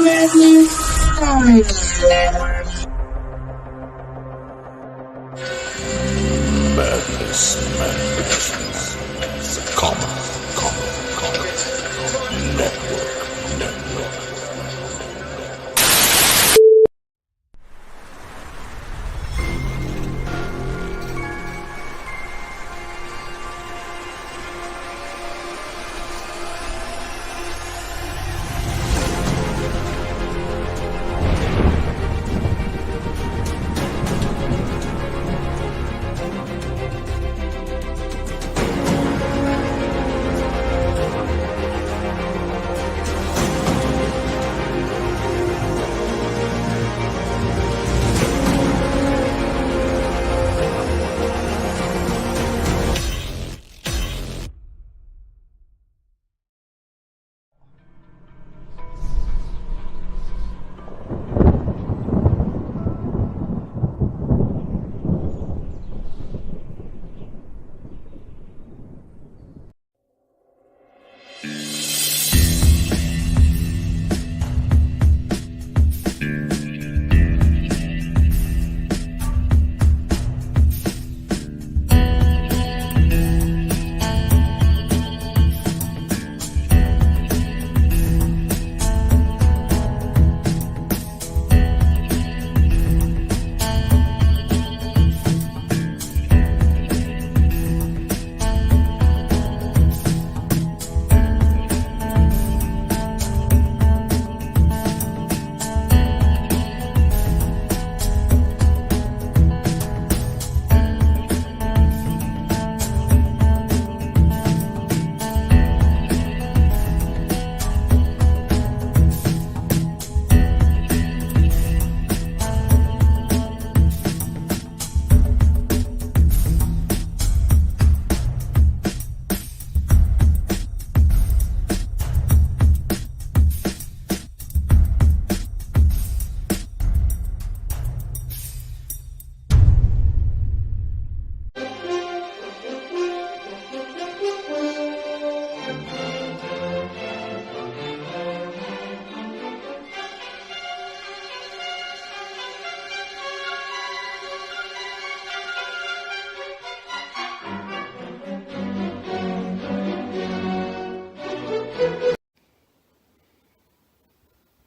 Madness. Common Network.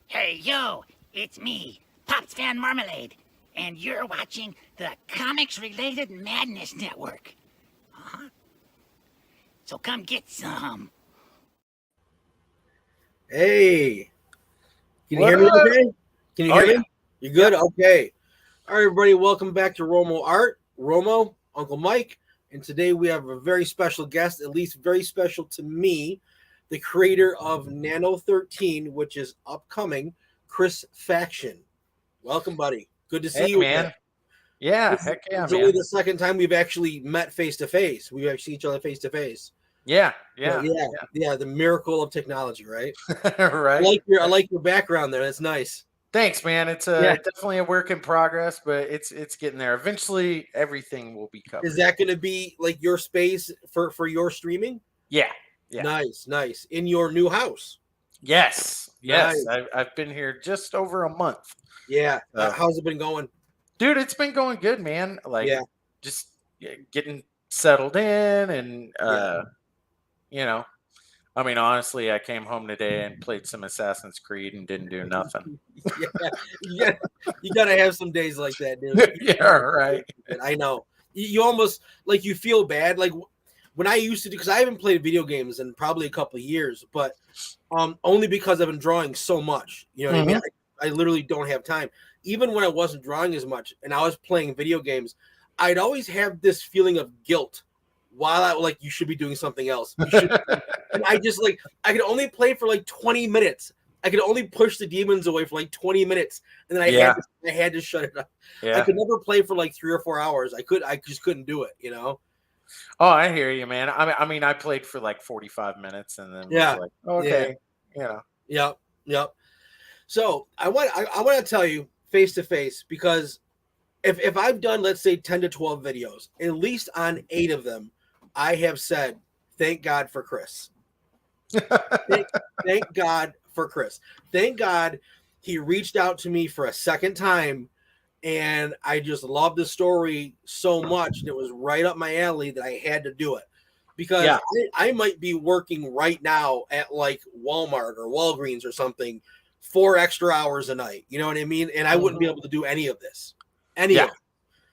Hey, yo, it's me, Pops Van Marmalade, and you're watching the Comics-Related Madness Network. So come get some. Hey, can you hear me okay? Can you hear me? You good? Okay. All right, everybody, welcome back to RomoArt. Romo, Uncle Mike, and today we have a very special guest, at least very special to me, the creator of Nano 13, which is upcoming, Chris Faction. Welcome, buddy. Good to see you, man. Again. Yeah, heck yeah, It's man. only the second time we've actually met face to face. We've actually seen each other face to face. Yeah. The miracle of technology, right? Right. I like your background there. That's nice. Thanks, man. It's definitely a work in progress, but it's getting there. Eventually, everything will be covered. Is that going to be like your space for your streaming? Yeah. Nice. In your new house? Yes. Nice. I've been here just over a month. Yeah. How's it been going? Dude, it's been going good, man. Just getting settled in and, you know, I mean, honestly, I came home today and played some Assassin's Creed and didn't do nothing. You gotta have some days like that, dude. Yeah, right. I know. You almost like you feel bad. Like when I used to do, because I haven't played video games in probably a couple of years, but only because I've been drawing so much. You know what I mean? I literally don't have time. Even when I wasn't drawing as much and I was playing video games, I'd always have this feeling of guilt. While I you should be doing something else. And I just I could only play for 20 minutes. I could only push the demons away for 20 minutes, and then I had to shut it up. Yeah. I could never play for 3 or 4 hours. I just couldn't do it. You know. Oh, I hear you, man. I mean, I played for 45 minutes, and then okay, Yep. So I want to tell you face to face, because if I've done, let's say, 10 to 12 videos, at least on 8 of them, I have said, thank God for Chris. Thank God for Chris. Thank God he reached out to me for a second time, and I just loved the story so much, and it was right up my alley that I had to do it. Because I might be working right now at like Walmart or Walgreens or something 4 extra hours a night. You know what I mean? And I wouldn't be able to do any of this. Of it.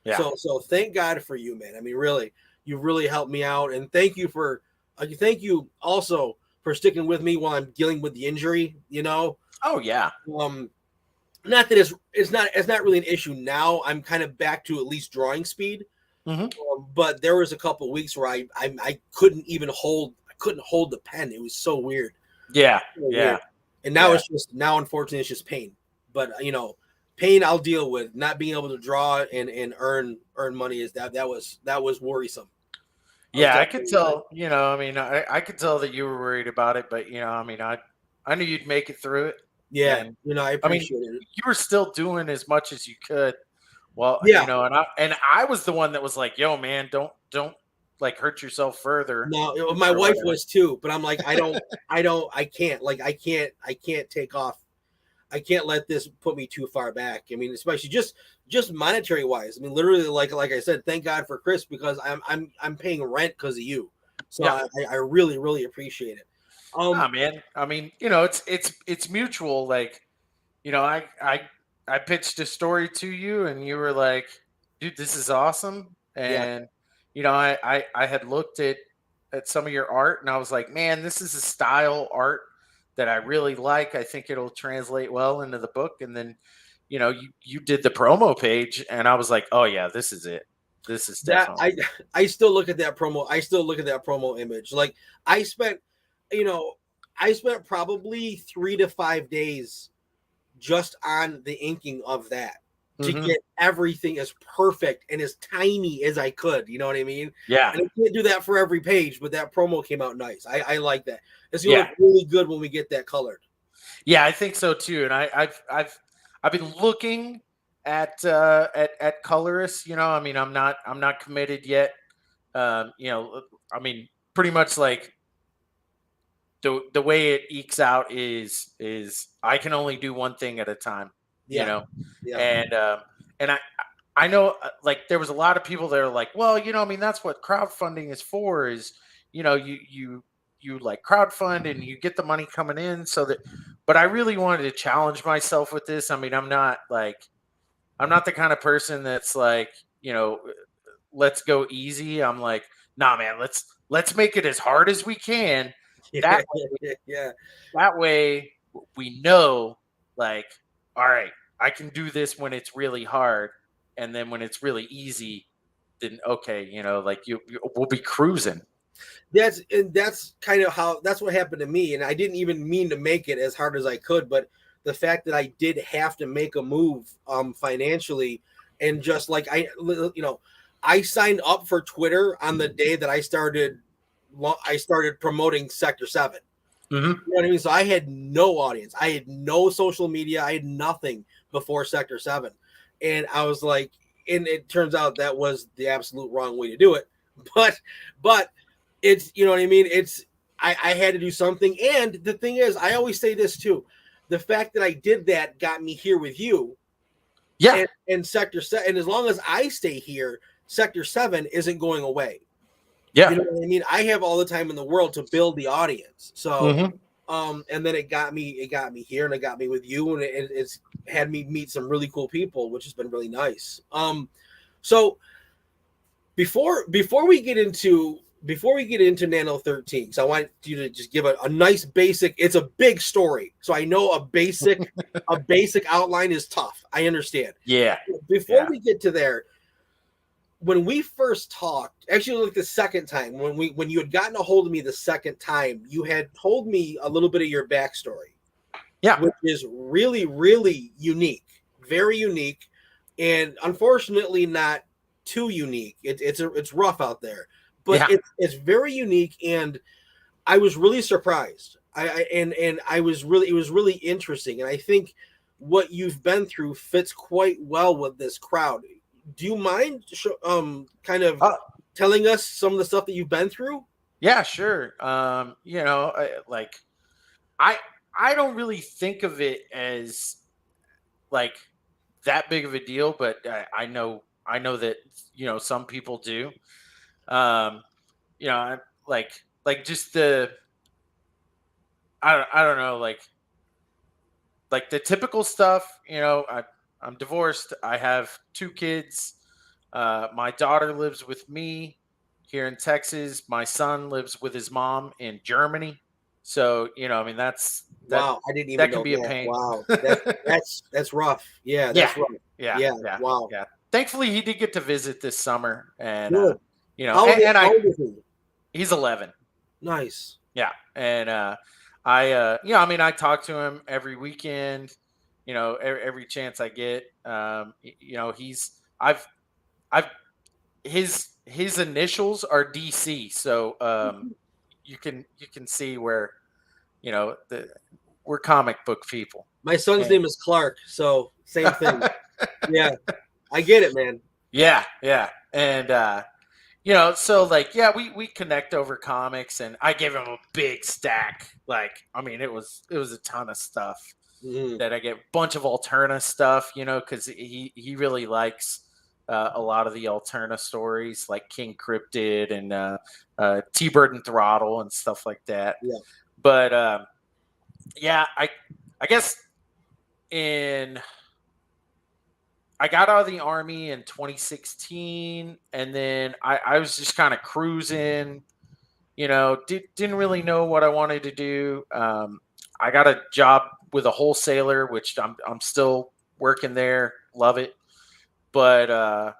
Yeah. So thank God for you, man. I mean, really, you really helped me out. And thank you also for sticking with me while I'm dealing with the injury, you know? Oh yeah. Not that it's not really an issue now. I'm kind of back to at least drawing speed. But there was a couple of weeks where I couldn't even hold the pen. It was so weird. Yeah. Weird. And now unfortunately it's just pain. But pain I'll deal with. Not being able to draw and earn money that was worrisome. Yeah, I could tell, I mean, I could tell that you were worried about it, but I mean, I knew you'd make it through it. Yeah, I appreciate it. You were still doing as much as you could. Well, and I was the one that was like, "Yo, man, don't like hurt yourself further." No, my wife was too, but I'm like, I can't take off. I can't let this put me too far back. I mean, especially just monetary wise. I mean, literally, like I said, thank God for Chris, because I'm paying rent because of you. So I really, really appreciate it. Man, I mean, it's mutual. Like, I pitched a story to you and you were like, dude, this is awesome. And, I had looked at some of your art and I was like, man, this is a style art that I really like. I think it'll translate well into the book. And then, you did the promo page and I was like, oh yeah, this is it. This is definitely. I still look at that promo. I still look at that promo image. Like I spent probably 3 to 5 days just on the inking of that to get everything as perfect and as tiny as I could. You know what I mean? Yeah. And I can't do that for every page, but that promo came out nice. I like that. It's gonna look really good when we get that colored. Yeah, I think so too. And I've been looking at colorists. I mean, I'm not committed yet. I mean, pretty much like the way it ekes out is I can only do one thing at a time, and I know like there was a lot of people that are like, well, I mean, that's what crowdfunding is for, is, you like crowdfund and you get the money coming in but I really wanted to challenge myself with this. I mean, I'm not the kind of person that's like, let's go easy. I'm like, nah, man, let's make it as hard as we can. That way we know, like, all right, I can do this when it's really hard, and then when it's really easy, then okay, like we'll be cruising. That's kind of that's what happened to me, and I didn't even mean to make it as hard as I could, but the fact that I did have to make a move financially, and just like I signed up for Twitter on the day that I started promoting Sector 7. You know what I mean? So I had no audience. I had no social media. I had nothing before Sector 7. And I was like, and it turns out that was the absolute wrong way to do it. But it's, you know what I mean? I had to do something. And the thing is, I always say this too. The fact that I did that got me here with you. Yeah. And Sector 7. And as long as I stay here, Sector 7 isn't going away. Yeah. You know what I mean? I have all the time in the world to build the audience. So, and then it got me here, and it got me with you, and it's had me meet some really cool people, which has been really nice. So before we get into Nano 13, so I want you to just give a nice basic. It's a big story, so I know a basic outline is tough. I understand. Yeah. Before we get to there, when we first talked, actually like the second time, when you had gotten a hold of me the second time, you had told me a little bit of your backstory. Yeah. Which is really, really unique. Very unique. And unfortunately not too unique. It's rough out there. But it's very unique, and I was really surprised. It was really interesting. And I think what you've been through fits quite well with this crowd. Do you mind kind of telling us some of the stuff that you've been through? Yeah, sure. I don't really think of it as like that big of a deal, but I know that, some people do. Like just I don't know, like the typical stuff, I'm divorced. I have 2 kids. My daughter lives with me here in Texas. My son lives with his mom in Germany. So, I mean, Wow, I didn't even that know can be a that. pain. Wow, that's rough. Yeah, Yeah. that's rough. Yeah. Yeah, Yeah. wow. Yeah. Thankfully, he did get to visit this summer, and Good. and How old is he? he's 11. Nice. Yeah, and I mean, I talk to him every weekend. Every chance I get. I've his initials are DC, so you can see where we're comic book people. My son's name is Clark, so same thing. Yeah, I get it, man. Yeah, and so like, yeah, we connect over comics, and I gave him a big stack. Like, I mean, it was a ton of stuff that I get, a bunch of Alterna stuff, because he really likes a lot of the Alterna stories, like King Cryptid and T-Bird and Throttle and stuff like that. Yeah. But yeah, I guess I got out of the Army in 2016, and then I was just kind of cruising, didn't really know what I wanted to do. I got a job with a wholesaler, which I'm still working there, love it. But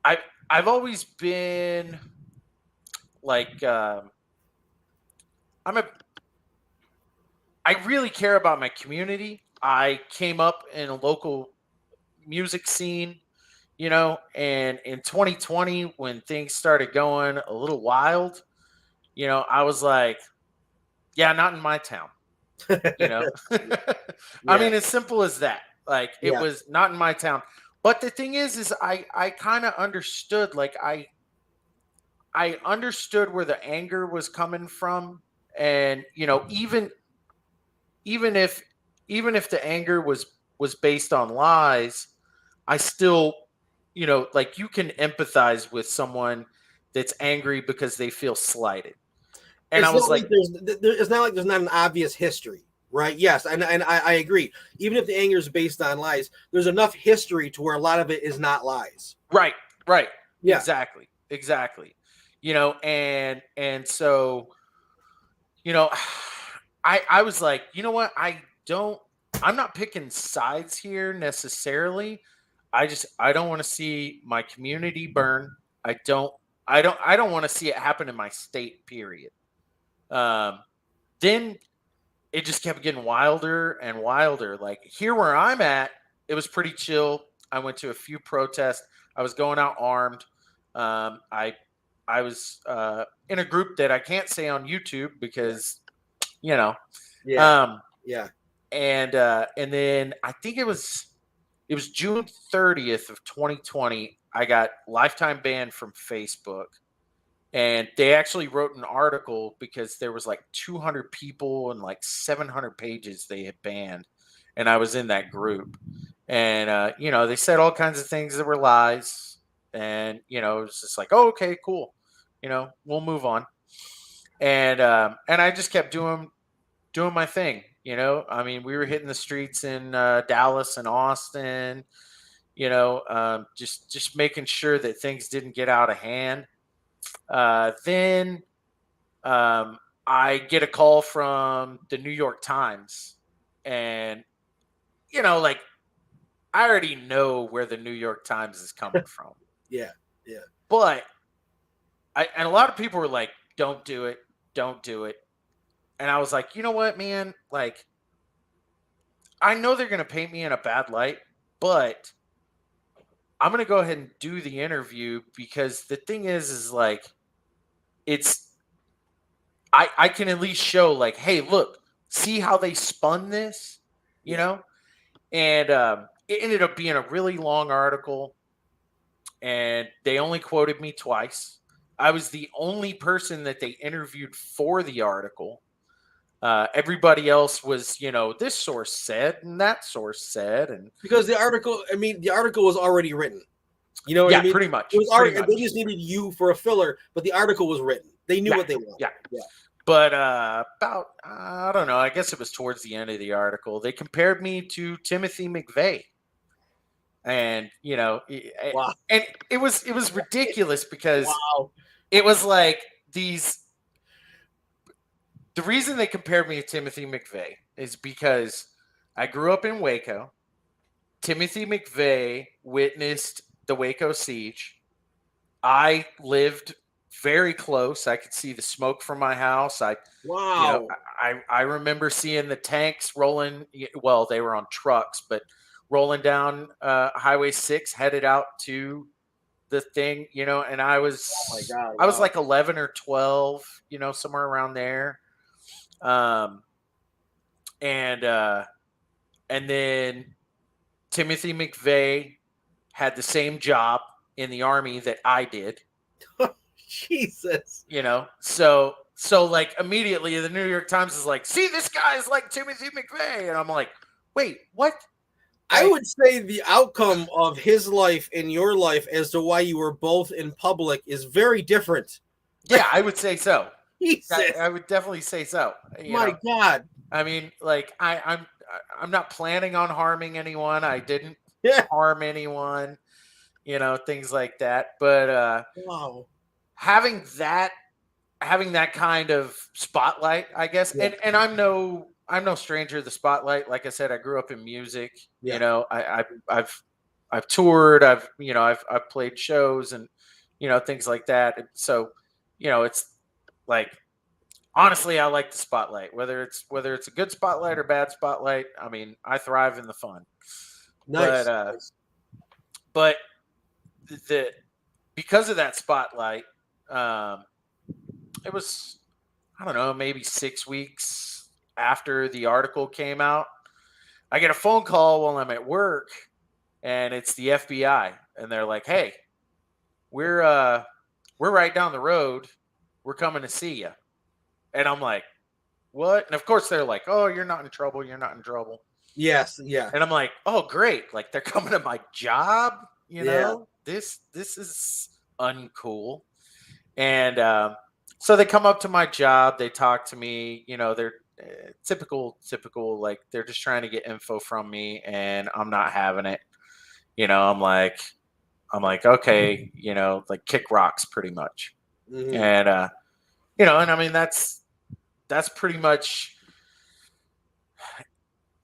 I've always been like, I really care about my community. I came up in a local music scene, and in 2020, when things started going a little wild, I was like, yeah, not in my town. Yeah. I mean, as simple as that. Like, it was not in my town. But the thing is I kind of understood, like, I understood where the anger was coming from. And, even if the anger was based on lies, I still, like, you can empathize with someone that's angry because they feel slighted. And it's I was like, it's not like there's not an obvious history, right? Yes, and I agree. Even if the anger is based on lies, there's enough history to where a lot of it is not lies. Right. Yeah. Exactly. And so, I was like, you know what? I'm not picking sides here necessarily. I don't want to see my community burn. I don't want to see it happen in my state, period. Then it just kept getting wilder and wilder. Like, here where I'm at, it was pretty chill. I went to a few protests. I was going out armed. I was in a group that I can't say on YouTube because, Yeah. And then I think it was June 30th of 2020. I got lifetime banned from Facebook. And they actually wrote an article because there was like 200 people and like 700 pages they had banned. And I was in that group. And, they said all kinds of things that were lies. And, it was just like, oh, okay, cool. We'll move on. And I just kept doing my thing. I mean, we were hitting the streets in Dallas and Austin, just making sure that things didn't get out of hand. Then I get a call from the New York Times, and like, I already know where the New York Times is coming from. Yeah. But and a lot of people were like, don't do it. And I was like, you know what, man? Like, I know they're going to paint me in a bad light, but I'm going to go ahead and do the interview, because the thing is like, I can at least show, like, hey, look, see how they spun this, And it ended up being a really long article, and they only quoted me twice. I was the only person that they interviewed for the article. Everybody else was, this source said and that source said, and because the article was already written. You know what I mean? Pretty much. It was already. They just needed you for a filler, but the article was written. They knew what they wanted. Yeah. But about, I don't know, I guess it was towards the end of the article, they compared me to Timothy McVeigh. And, wow. And it was ridiculous because it was like the reason they compared me to Timothy McVeigh is because I grew up in Waco. Timothy McVeigh witnessed the Waco siege. I lived very close. I could see the smoke from my house. I remember seeing the tanks rolling. Well, they were on trucks, but rolling down Highway 6, headed out to the thing, and I was, I was like 11 or 12, somewhere around there. And then Timothy McVeigh had the same job in the Army that I did. Jesus. So like immediately the New York Times is like, see, this guy is like Timothy McVeigh. And I'm like, wait, what? I would say the outcome of his life and your life as to why you were both in public is very different. Yeah, I would say so. Jesus. I would definitely say so. My God. I mean, like I'm not planning on harming anyone. I didn't harm anyone, things like that. But wow. Having that kind of spotlight, I guess, and I'm no stranger to the spotlight. Like I said, I grew up in music. Yeah. I've toured. I've played shows and things like that. So it's like, honestly, I like the spotlight. Whether it's a good spotlight or bad spotlight, I mean, I thrive in the fun. Nice. But because of that spotlight, it was, I don't know, maybe 6 weeks after the article came out, I get a phone call while I'm at work, and it's the FBI, and they're like, "Hey, we're right down the road. We're coming to see you." And I'm like, "What?" And of course they're like, "Oh, you're not in trouble. You're not in trouble." Yes, yeah. And I'm like, "Oh, great! Like they're coming to my job. This is uncool." And so they come up to my job. They talk to me. They're typical. Like they're just trying to get info from me, and I'm not having it. I'm like, okay, like kick rocks, pretty much. Mm-hmm. And and I mean that's pretty much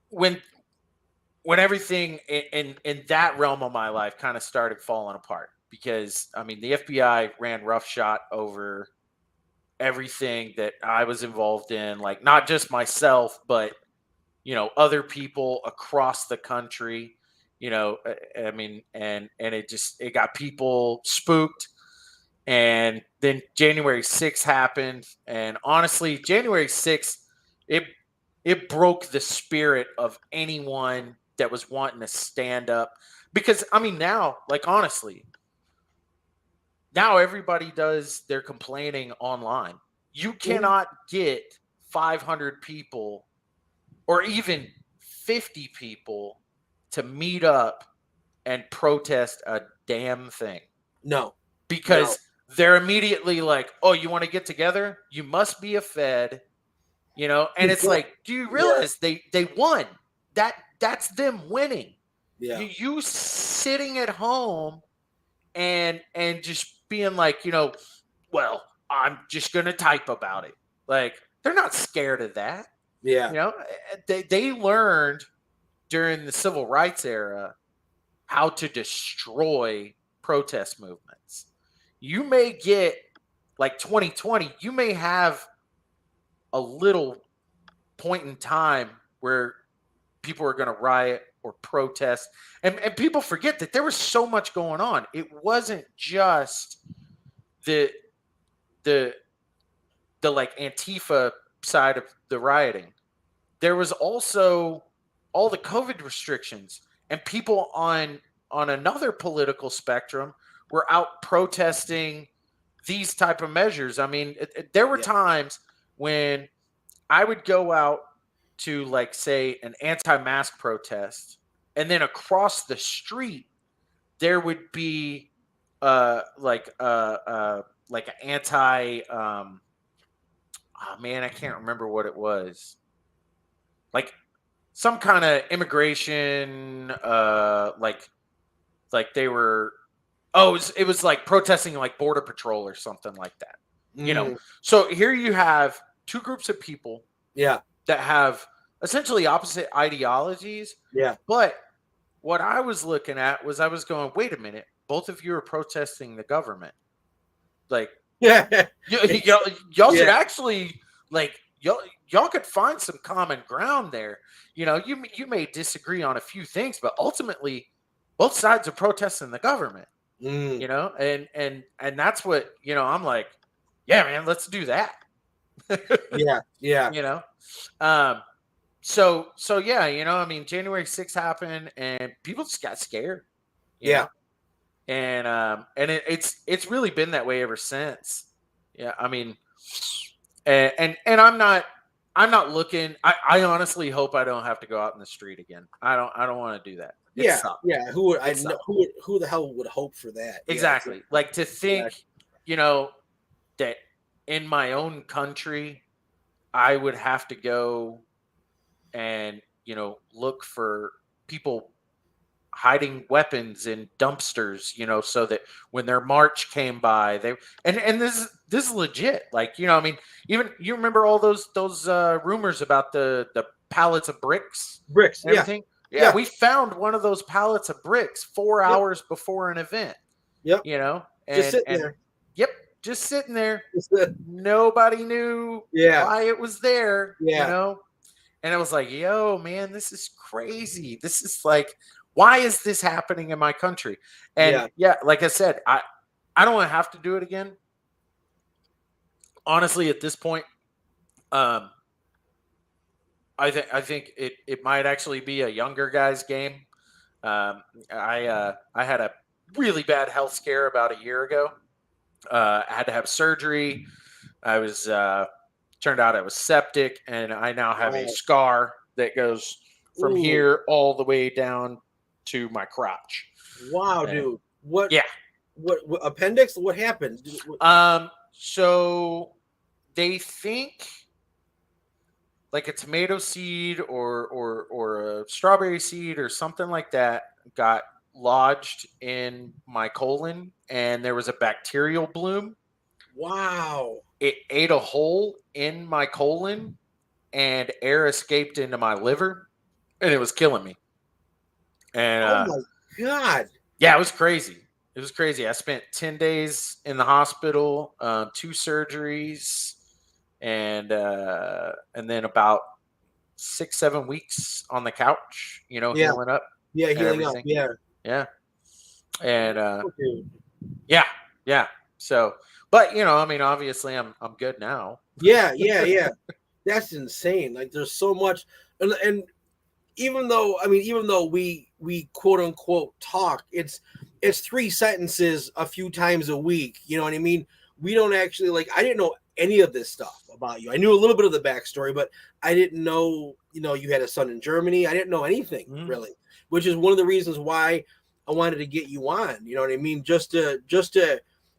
when everything in that realm of my life kind of started falling apart, because I mean the FBI ran roughshod over everything that I was involved in, like not just myself, but other people across the country. I mean, and it got people spooked. And then January 6th happened, and honestly, January 6th, it broke the spirit of anyone that was wanting to stand up. Because I mean, now, like honestly, now everybody does their complaining online. You cannot get 500 people or even 50 people to meet up and protest a damn thing. No. Because they're immediately like, "Oh, you want to get together? You must be a Fed." And it's like, do you realize they won? That's them winning. Yeah. You sitting at home and just being like, well, I'm just going to type about it. Like, they're not scared of that. Yeah. They learned during the civil rights era how to destroy protest movements. You may get, like 2020, you may have a little point in time where people are going to riot or protest. And people forget that there was so much going on. It wasn't just the like Antifa side of the rioting. There was also all the COVID restrictions, and people on another political spectrum were out protesting these type of measures. I mean, there were times when I would go out to, like, say, an anti-mask protest, and then across the street there would be like an anti oh man, I can't remember what it was. Like some kind of immigration like they were it was like protesting like border patrol or something like that. You know. So here you have two groups of people that have essentially opposite ideologies. Yeah. But what I was looking at was I was going, wait a minute, both of you are protesting the government. Like, yeah, y'all should actually, like, y'all could find some common ground there. You know, you may disagree on a few things, but ultimately both sides are protesting the government. You know, and that's what, you know, I'm like, yeah, man, let's do that. yeah. You know, so yeah, you know, I mean, January 6th happened, and people just got scared. You know? And it's really been that way ever since. Yeah, I mean, and I'm not looking. I honestly hope I don't have to go out in the street again. I don't want to do that. Yeah. Who the hell would hope for that? Exactly. Yeah. Like to think, you know, that in my own country, I would have to go and, you know, look for people hiding weapons in dumpsters, you know, so that when their march came by, they and this is legit. Like, you know, I mean, even you remember all those rumors about the pallets of bricks, and everything. Yeah, we found one of those pallets of bricks 4 hours before an event. Yep. You know, just sitting there. Yep, just sitting there. Nobody knew why it was there. Yeah. You know, and I was like, yo, man, this is crazy. This is like, why is this happening in my country? And like I said, I don't want to have to do it again. Honestly, at this point, I think it might actually be a younger guy's game. I had a really bad health scare about a year ago. I had to have surgery. I was turned out I was septic, and I now have a scar that goes from here all the way down to my crotch. Wow, dude. What? Yeah. What appendix? What happened? So they think like a tomato seed or a strawberry seed or something like that got lodged in my colon, and there was a bacterial bloom. Wow. It ate a hole in my colon, and air escaped into my liver, and it was killing me. And oh my God. Yeah, it was crazy. It was crazy. I spent 10 days in the hospital, 2 surgeries, and then about 6-7 weeks on the couch, you know, healing up. Yeah, healing up. Yeah. And yeah. So, but you know, I mean, obviously I'm good now. Yeah. That's insane. Like there's so much, and even though we quote unquote talk, it's 3 sentences a few times a week. You know what I mean? We don't actually, like, I didn't know any of this stuff about you. I knew a little bit of the backstory, but I didn't know, you know, you had a son in Germany. I didn't know anything really, which is one of the reasons why I wanted to get you on. You know what I mean? Just to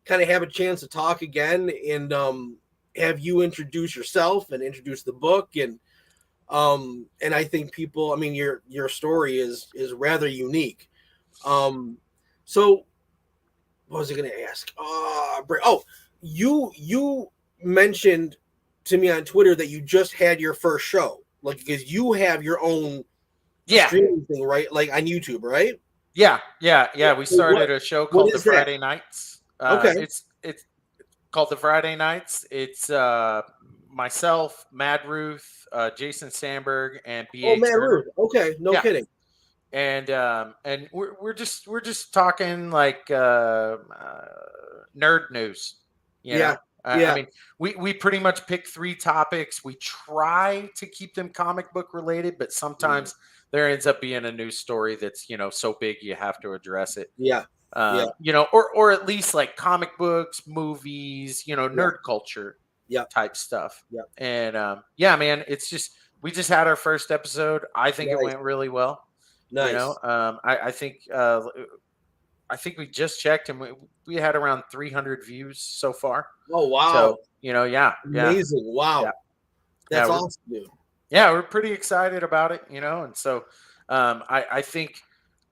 kind of have a chance to talk again and have you introduce yourself and introduce the book. And I think people, I mean, your story is rather unique. So what was I going to ask? You mentioned to me on Twitter that you just had your first show, like, because you have your own streaming thing, right? Like on YouTube, right? Yeah. We started a show called The Friday Nights. Okay. It's called The Friday Nights. It's myself, Mad Ruth, Jason Sandberg, and B.A. Mad Ruth. Okay, no kidding. And we're just talking like nerd news. You know? I mean, we pretty much pick 3 topics. We try to keep them comic book related, but sometimes there ends up being a news story that's, you know, so big you have to address it. You know, or at least like comic books, movies, you know, nerd culture. type stuff. Yep. And yeah, man, we just had our first episode. I think it went really well. Nice. You know, I think we just checked and we had around 300 views so far. Oh wow! So yeah, amazing! Wow, that's awesome, dude. Yeah, we're pretty excited about it, and so I think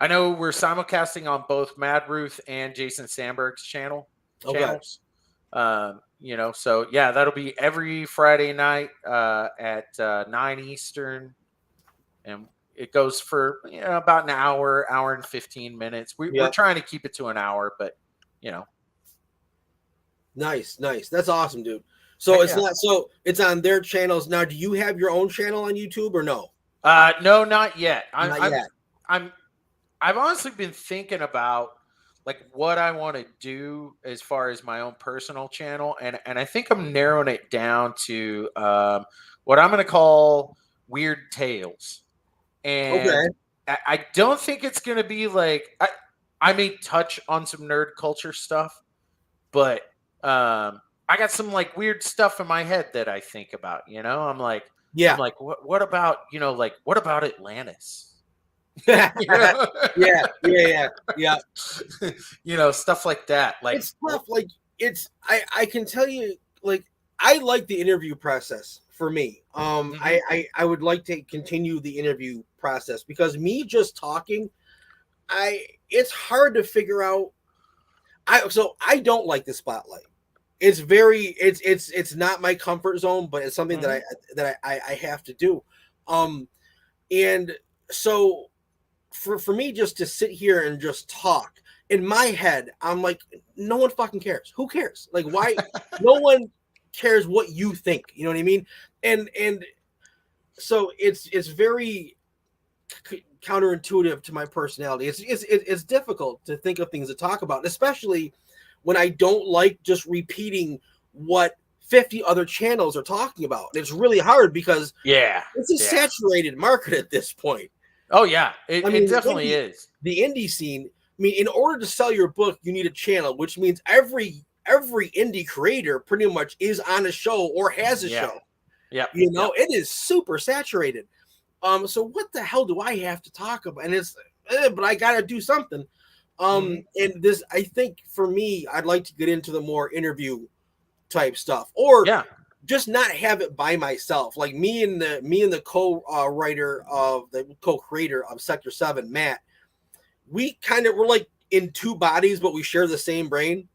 I know we're simulcasting on both Mad Ruth and Jason Sandberg's channels. So yeah, that'll be every Friday night at 9 Eastern, and it goes for about an hour and 15 minutes. We're trying to keep it to an hour, but Nice. That's awesome, dude. So it's on their channels now. Do you have your own channel on YouTube or no? No, not yet. Not yet. I've honestly been thinking about like what I want to do as far as my own personal channel, and I think I'm narrowing it down to what I'm going to call Weird Tales. And I don't think it's going to be like I may touch on some nerd culture stuff, but I got some like weird stuff in my head that I think about. I'm like, what about what about Atlantis? yeah. Stuff like that. Like it's tough. Like I can tell you, like I like the interview process for me. I would like to continue the interview process because me just talking, it's hard to figure out. I don't like the spotlight. It's it's not my comfort zone, but it's something that I have to do. And so for me just to sit here and just talk in my head, I'm like, no one fucking cares. Who cares? Like, why? No one cares what you think. You know what I mean? And so it's very counterintuitive to my personality. It's difficult to think of things to talk about, especially when I don't like just repeating what 50 other channels are talking about. It's really hard because it's a saturated market at this point. Oh yeah, it definitely is. The indie scene. I mean, in order to sell your book, you need a channel, which means every indie creator pretty much is on a show or has a show. Yeah, it is super saturated. So what the hell do I have to talk about? And it's, but I got to do something. And this, I think for me, I'd like to get into the more interview type stuff, or just not have it by myself. Like me and the co-creator of Sector 7, Matt, we're like in two bodies, but we share the same brain.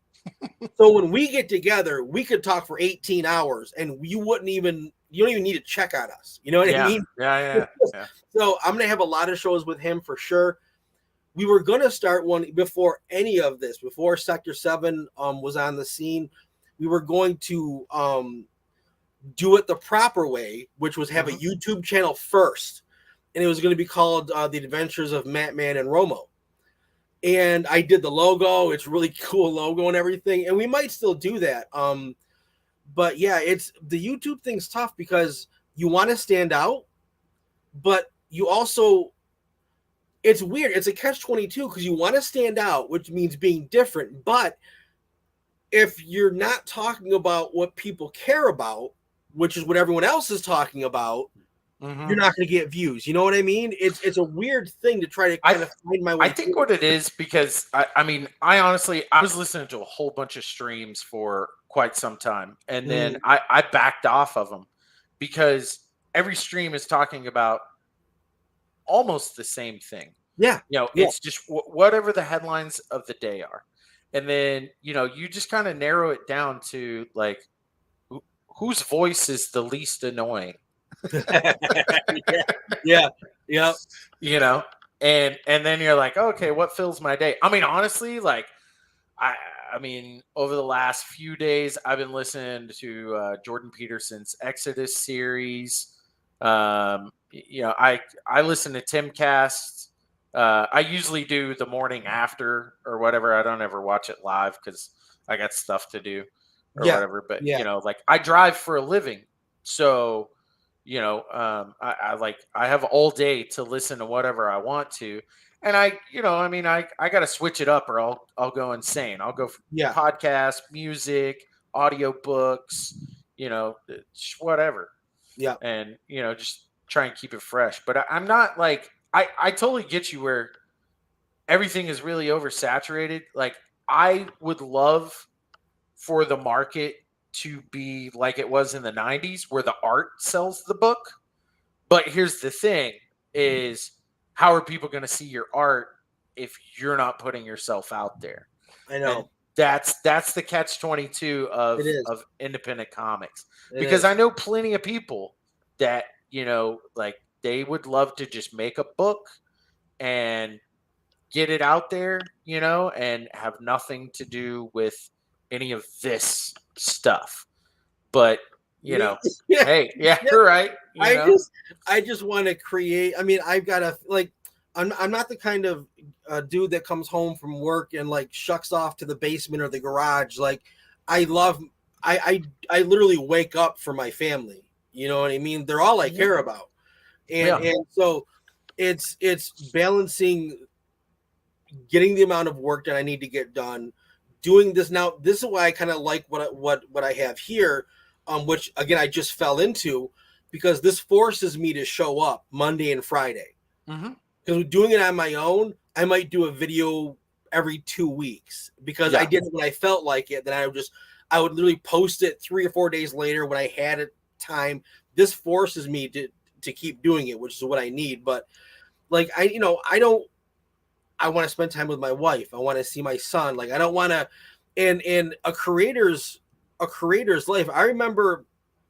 So when we get together, we could talk for 18 hours and you don't even need to check on us. You know what I mean? Yeah. So I'm going to have a lot of shows with him for sure. We were going to start one before any of this, before Sector 7 was on the scene. We were going to do it the proper way, which was have a YouTube channel first. And it was going to be called The Adventures of Mattman and Romo. And I did the logo. It's really cool logo and everything. And we might still do that. But yeah, it's the YouTube thing's tough because you want to stand out, but you also, it's weird. It's a catch-22 because you want to stand out, which means being different. But if you're not talking about what people care about, which is what everyone else is talking about, you're not going to get views. You know what I mean? It's a weird thing to try to kind of find my way. I think what it is, because I honestly, I was listening to a whole bunch of streams for quite some time. And then I backed off of them because every stream is talking about almost the same thing. Yeah. It's just whatever the headlines of the day are. And then, you just kind of narrow it down to like, whose voice is the least annoying? Yeah. And then you're like, okay, what fills my day? I mean, honestly, like, I over the last few days, I've been listening to Jordan Peterson's Exodus series. I listen to Timcast. I usually do the morning after or whatever. I don't ever watch it live because I got stuff to do or whatever. But like I drive for a living, so I have all day to listen to whatever I want to, and I got to switch it up or I'll go insane. I'll go for podcasts, music, audiobooks, whatever. Yeah. And, just try and keep it fresh. But I'm not like, I totally get you where everything is really oversaturated. Like, I would love for the market to be like it was in the 90s where the art sells the book. But here's the thing is, how are people going to see your art if you're not putting yourself out there? I know. And that's the catch-22 of independent comics. Because I know plenty of people that, like, they would love to just make a book and get it out there, and have nothing to do with any of this stuff. But, hey, right. I just want to create. I mean, I've got to, like, I'm not the kind of dude that comes home from work and like shucks off to the basement or the garage. Like, I literally wake up for my family. You know what I mean? They're all I care about. And so it's balancing getting the amount of work that I need to get done, doing this. Now, this is why I kind of like what I have here, which again, I just fell into, because this forces me to show up Monday and Friday. Because doing it on my own, I might do a video every 2 weeks because I did it when I felt like it. Then I would literally post it 3 or 4 days later when I had it time. This forces me to keep doing it, which is what I need. But like, I want to spend time with my wife. I want to see my son. Like, I don't want to, and a creator's life. I remember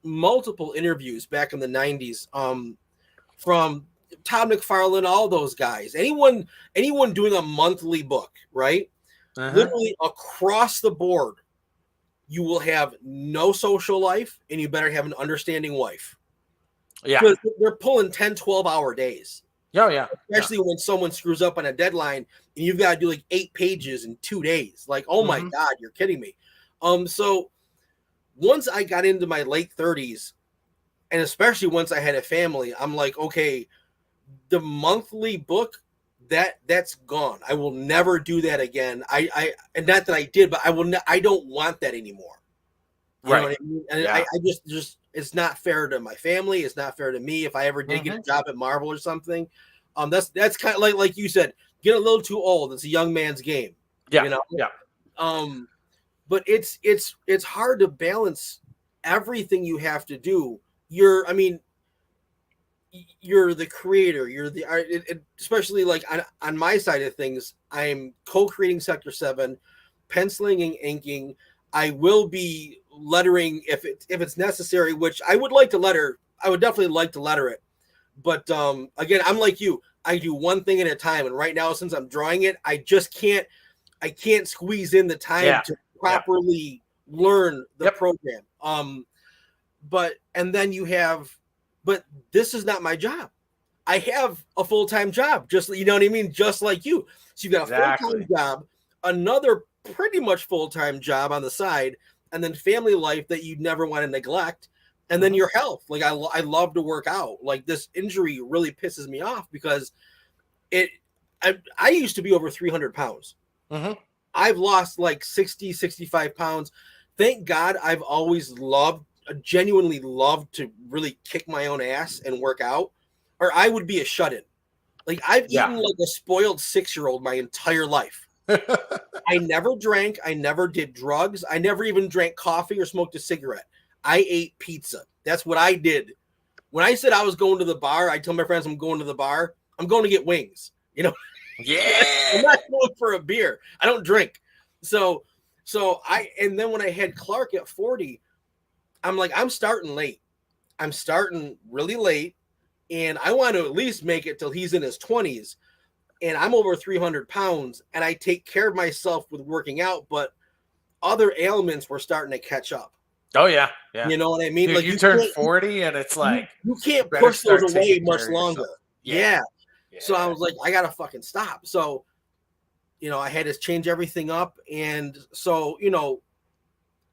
multiple interviews back in the 90s, from Todd McFarlane, all those guys, anyone doing a monthly book, right? Literally across the board, you will have no social life and you better have an understanding wife. Yeah. Because they're pulling 10, 12-hour days. Oh, yeah. Especially when someone screws up on a deadline and you've got to do like 8 pages in 2 days. Like, oh my God, you're kidding me. So once I got into my late 30s, and especially once I had a family, I'm like, okay, the monthly book, that's gone. I will never do that again. And not that I did, but I don't want that anymore. You know what I mean? And I just it's not fair to my family. It's not fair to me. If I ever did get a job at Marvel or something, that's kind of like you said, get a little too old. It's a young man's game. Yeah. You know? Yeah. But it's hard to balance everything you have to do. You're the creator. You're the especially like on my side of things. I'm co-creating Sector 7, penciling and inking. I will be lettering if it's necessary, which I would like to letter. I would definitely like to letter it. But again, I'm like you. I do one thing at a time. And right now, since I'm drawing it, I can't squeeze in the time to properly learn the program. But this is not my job. I have a full-time job, just, you know what I mean? Just like you. So you've got a full-time job, another pretty much full-time job on the side, and then family life that you never want to neglect. And then your health. Like, I love to work out. Like, this injury really pisses me off because I used to be over 300 pounds. I've lost like 60, 65 pounds. Thank God I've always genuinely loved to really kick my own ass and work out, or I would be a shut-in. Like, I've eaten like a spoiled 6-year-old my entire life. I never drank. I never did drugs. I never even drank coffee or smoked a cigarette. I ate pizza. That's what I did. When I said I was going to the bar, I tell my friends I'm going to the bar. I'm going to get wings. You know? Yeah. I'm not going for a beer. I don't drink. So and then when I had Clark at 40, I'm like, I'm starting late. I'm starting really late, and I want to at least make it till he's in his 20s. And I'm over 300 pounds, and I take care of myself with working out, but other ailments were starting to catch up. Oh, yeah. Yeah. You know what I mean? Dude, like, you turn 40, and it's like, you can't push those away much longer. Yeah. So I was like, I got to fucking stop. So, I had to change everything up. And so,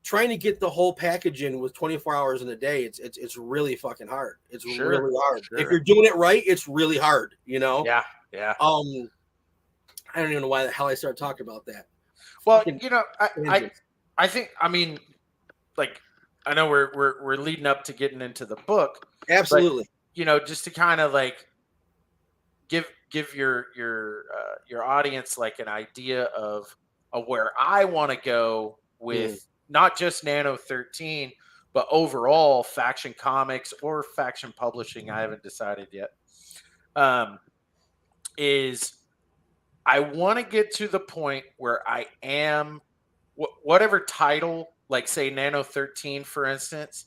trying to get the whole package in with 24 hours in a day, it's really fucking hard. It's really hard. If you're doing it right, it's really hard, Yeah. Yeah. I don't even know why the hell I started talking about that. Well, I think, like, I know we're leading up to getting into the book. Absolutely. But, just to kind of like give your audience like an idea of where I want to go with not just Nano 13, but overall Faction Comics or Faction Publishing. I haven't decided yet. Is I want to get to the point where I am whatever title, like say Nano 13, for instance,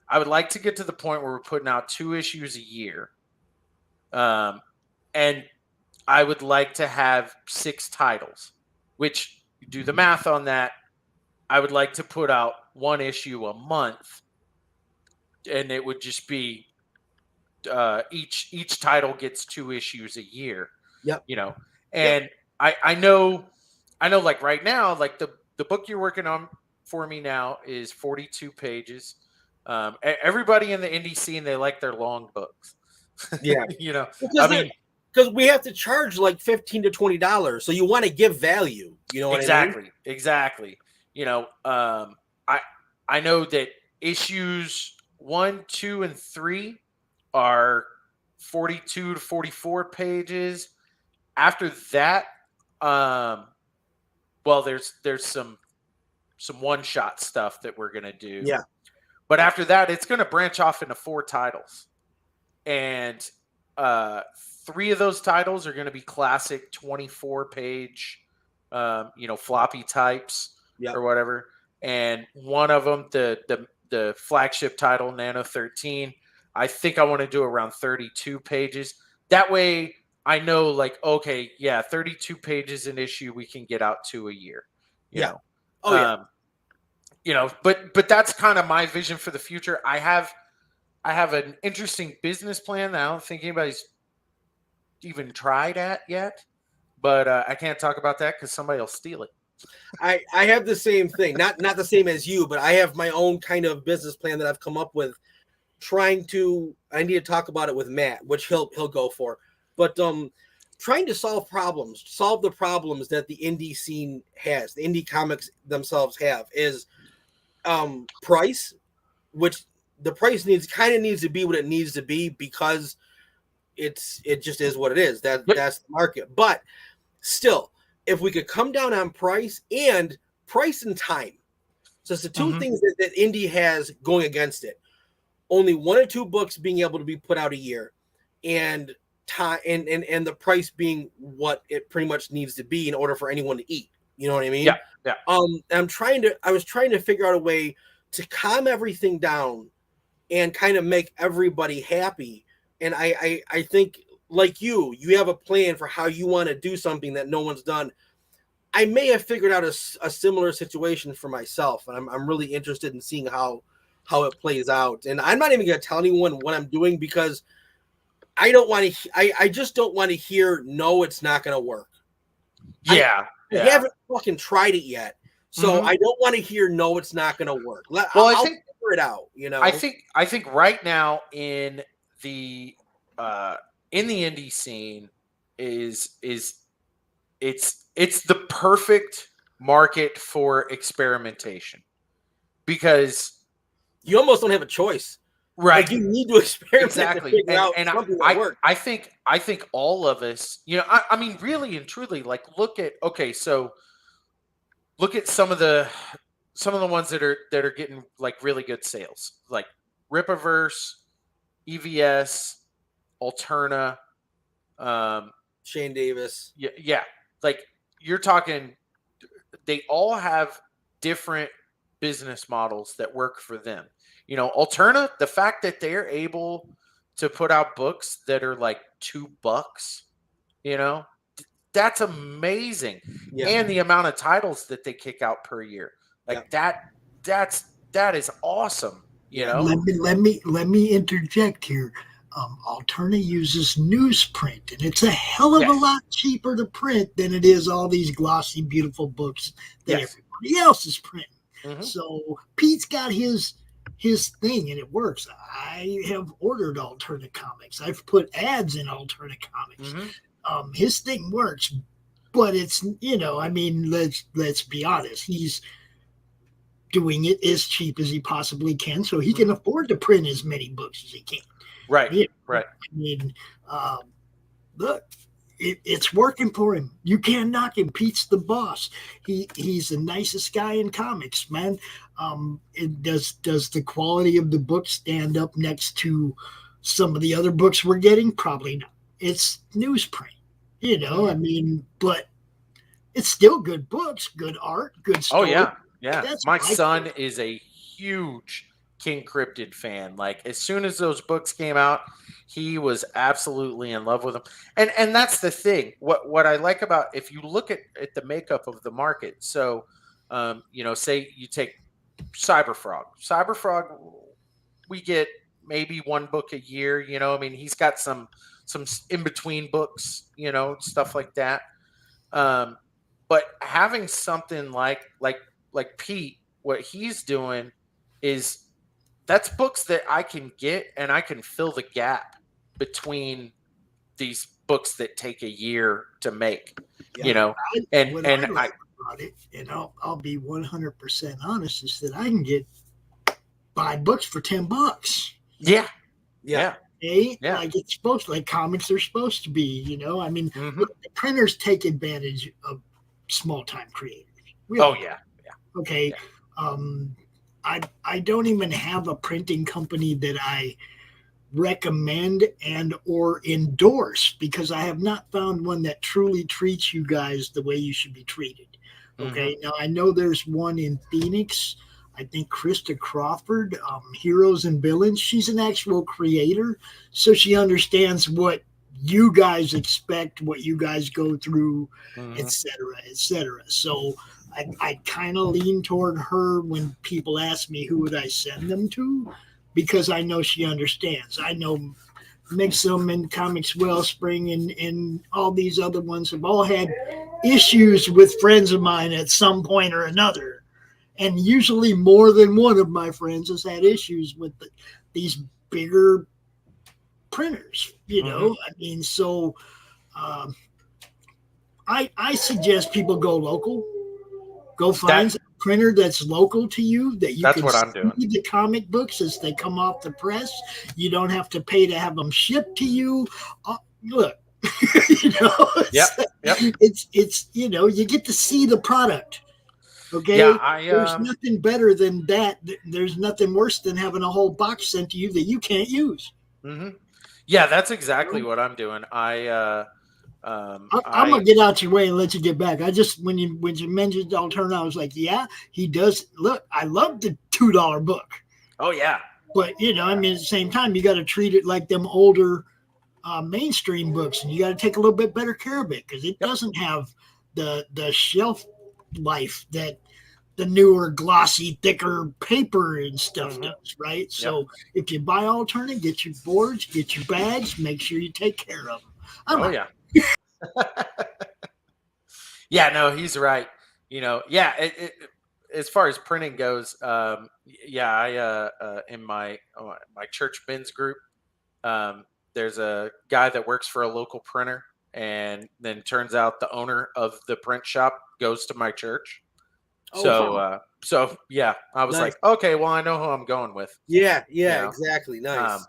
I would like to get to the point where we're putting out 2 issues a year. And I would like to have 6 titles, which you do the math on that. I would like to put out 1 issue a month, and it would just be each title gets 2 issues a year. Yep. And I know like right now, like the book you're working on for me now is 42 pages. Everybody in the indie scene, they like their long books. Yeah. Because we have to charge like $15 to $20, so you want to give value. You know what I mean? Exactly. I know that issues 1, 2, and 3 are 42 to 44 pages. After that, there's some one-shot stuff that we're gonna do. Yeah. But after that, it's gonna branch off into 4 titles, and 3 of those titles are gonna be classic 24-page, floppy types or whatever, and one of them, the flagship title, Nano 13, I think I want to do around 32 pages. That way, I know, like, okay, 32 pages an issue, we can get out 2 a year. You know? But that's kind of my vision for the future. I have an interesting business plan that I don't think anybody's even tried at yet, but I can't talk about that because somebody will steal it. I have the same thing, not the same as you, but I have my own kind of business plan that I've come up with. I need to talk about it with Matt, which he'll go for. But trying to solve the problems that the indie scene has, the indie comics themselves have, is price, which the price needs to be what it needs to be because it just is what it is. That's the market. But still, if we could come down on price and time. So it's the 2 things that indie has going against it. Only 1 or 2 books being able to be put out a year, and time and the price being what it pretty much needs to be in order for anyone to eat. You know what I mean? Yeah. I was trying to figure out a way to calm everything down and kind of make everybody happy. And I think, like you have a plan for how you want to do something that no one's done. I may have figured out a similar situation for myself, and I'm really interested in seeing how it plays out. And I'm not even going to tell anyone what I'm doing because I just don't want to hear, no, it's not going to work. I haven't fucking tried it yet. So I don't want to hear, no, it's not going to work. I'll figure it out. I think right now in the indie scene it's the perfect market for experimentation because you almost don't have a choice. Right. Like, you need to experiment exactly. to figure out something that works. I think all of us, I mean, really and truly, like, look at some of the ones that are getting like really good sales, like Rippaverse, EVS, Alterna, Shane Davis. Yeah. Like, you're talking, they all have different business models that work for them. Alterna, the fact that they're able to put out books that are like $2, that's amazing. Yeah. And the amount of titles that they kick out per year, like that is awesome. Let me interject here. Alterna uses newsprint, and it's a hell of a lot cheaper to print than it is all these glossy, beautiful books that everybody else is printing. Mm-hmm. So Pete's got his thing, and it works. I have ordered Alterna comics. I've put ads in Alterna comics. Mm-hmm. His thing works, but it's, let's be honest. He's doing it as cheap as he possibly can, so he can afford to print as many books as he can. Right. Yeah. Right. I mean, look, it's working for him. You can't knock him. Pete's the boss. He's the nicest guy in comics, man. Does the quality of the book stand up next to some of the other books we're getting? Probably not. It's newsprint, you know. I mean, but it's still good books, good art, good story. Oh yeah. That's My son is a huge King Cryptid fan. Like as soon as those books came out, he was absolutely in love with them. And that's the thing. What I like about, if you look at the makeup of the market, so you know, say you take Cyberfrog, we get maybe one book a year, you know. I mean, he's got some in between books, you know, stuff like that. But having something like Pete, what he's doing is that's books that I can get and I can fill the gap between these books that take a year to make, you know. And I like about it, and I'll be 100% honest, is that I can get 5 books for $10. Yeah. Like it's supposed to, like comics are supposed to be, you know. I mean, look, the printers take advantage of small time creators. Okay. I don't even have a printing company that I recommend and or endorse, because I have not found one that truly treats you guys the way you should be treated. Okay. Now I know there's one in Phoenix. I think Krista Crawford, Heroes and Villains. She's an actual creator, so she understands what you guys expect, what you guys go through, et cetera, et cetera. So I kind of lean toward her when people ask me who would I send them to, because I know she understands. I know Mixum and Comics Wellspring and all these other ones have all had issues with friends of mine at some point or another. And usually more than one of my friends has had issues with these bigger printers, you know. I mean, so I suggest people go local. Go find a printer that's local to you that you that's can what I'm doing. see the comic books as they come off the press. You don't have to pay to have them shipped to you. Look, you know, it's you know, you get to see the product. Okay, there's nothing better than that. There's nothing worse than having a whole box sent to you that you can't use. Yeah, that's exactly what I'm doing. I'm gonna get out your way and let you get back. I just when you mentioned Alterna, I was like, yeah, he does. Look, I love the $2 book. Oh yeah, but you know, I mean, at the same time, you got to treat it like them older mainstream books, and you got to take a little bit better care of it, because it doesn't have the shelf life that the newer, glossy, thicker paper and stuff does, right? So if you buy Alterna, get your boards, get your bags, make sure you take care of them. Yeah, no, he's right. You know, as far as printing goes, I in my church men's group, there's a guy that works for a local printer, and then turns out the owner of the print shop goes to my church. So yeah, I was like, okay, well, I know who I'm going with. Yeah, you know? exactly. Nice.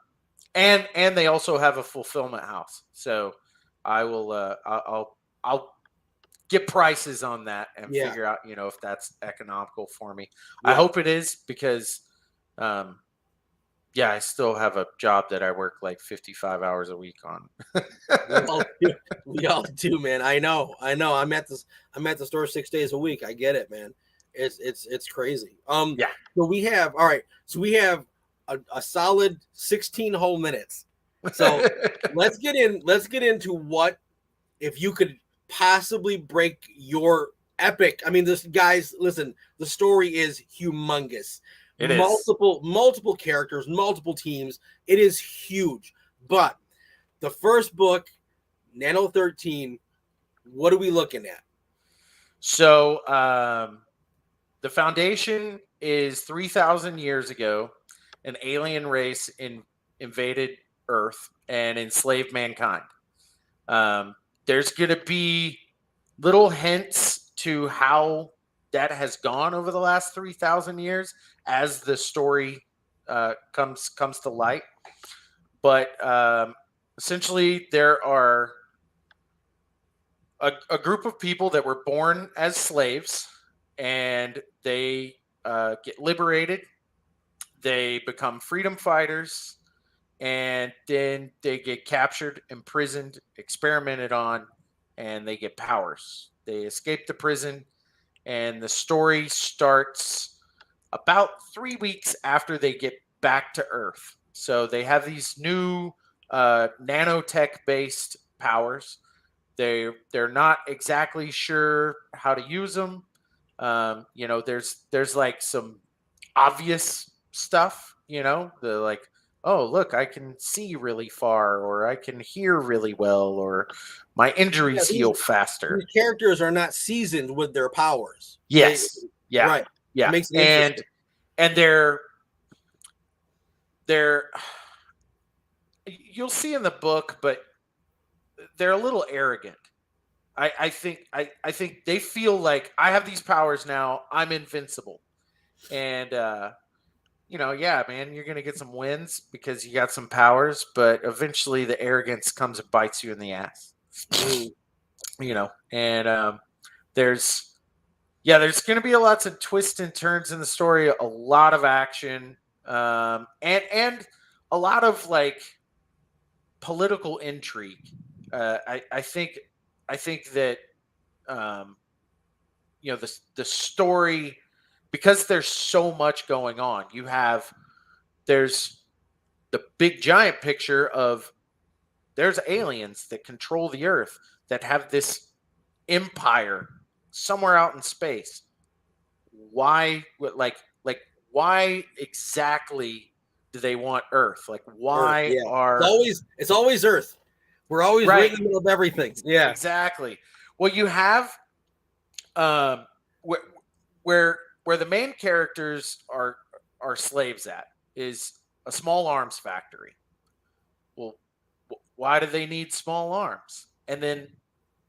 And they also have a fulfillment house, so I will I'll get prices on that and figure out, you know, if that's economical for me. I hope it is, because I still have a job that I work like 55 hours a week on. we all do, man. I know. I'm at the store 6 days a week. I get it, man. It's crazy. So we have a solid 16 whole minutes. So let's get into what, if you could possibly break your epic. I mean, listen, the story is humongous. It is multiple characters, multiple teams. It is huge. But the first book, Nano 13, what are we looking at? So the foundation is 3,000 years ago. An alien race invaded Earth and enslaved mankind. There's going to be little hints to how that has gone over the last 3,000 years as the story comes to light. But essentially, there are a group of people that were born as slaves, and they get liberated. They become freedom fighters, and then they get captured, imprisoned, experimented on, and they get powers. They escape the prison, and the story starts about 3 weeks after they get back to Earth. So they have these new nanotech-based powers. They're not exactly sure how to use them. There's like some obvious stuff, the like, oh, look, I can see really far, or I can hear really well, or my injuries heal faster. These characters are not seasoned with their powers. Yes. Yeah. Right. Yeah. It makes it interesting. And they're you'll see in the book, but they're a little arrogant. I think they feel like, I have these powers now, I'm invincible. And yeah, man, you're gonna get some wins because you got some powers, but eventually the arrogance comes and bites you in the ass. And there's gonna be lots of twists and turns in the story, a lot of action, and a lot of like political intrigue. I think that the story, because there's so much going on, there's the big giant picture of there's aliens that control the Earth, that have this empire somewhere out in space. Why, why exactly do they want Earth? Like, why it's always Earth. We're always right in the middle of everything. Yeah, exactly. Well, you have where the main characters are slaves at is a small arms factory. Well, why do they need small arms? And then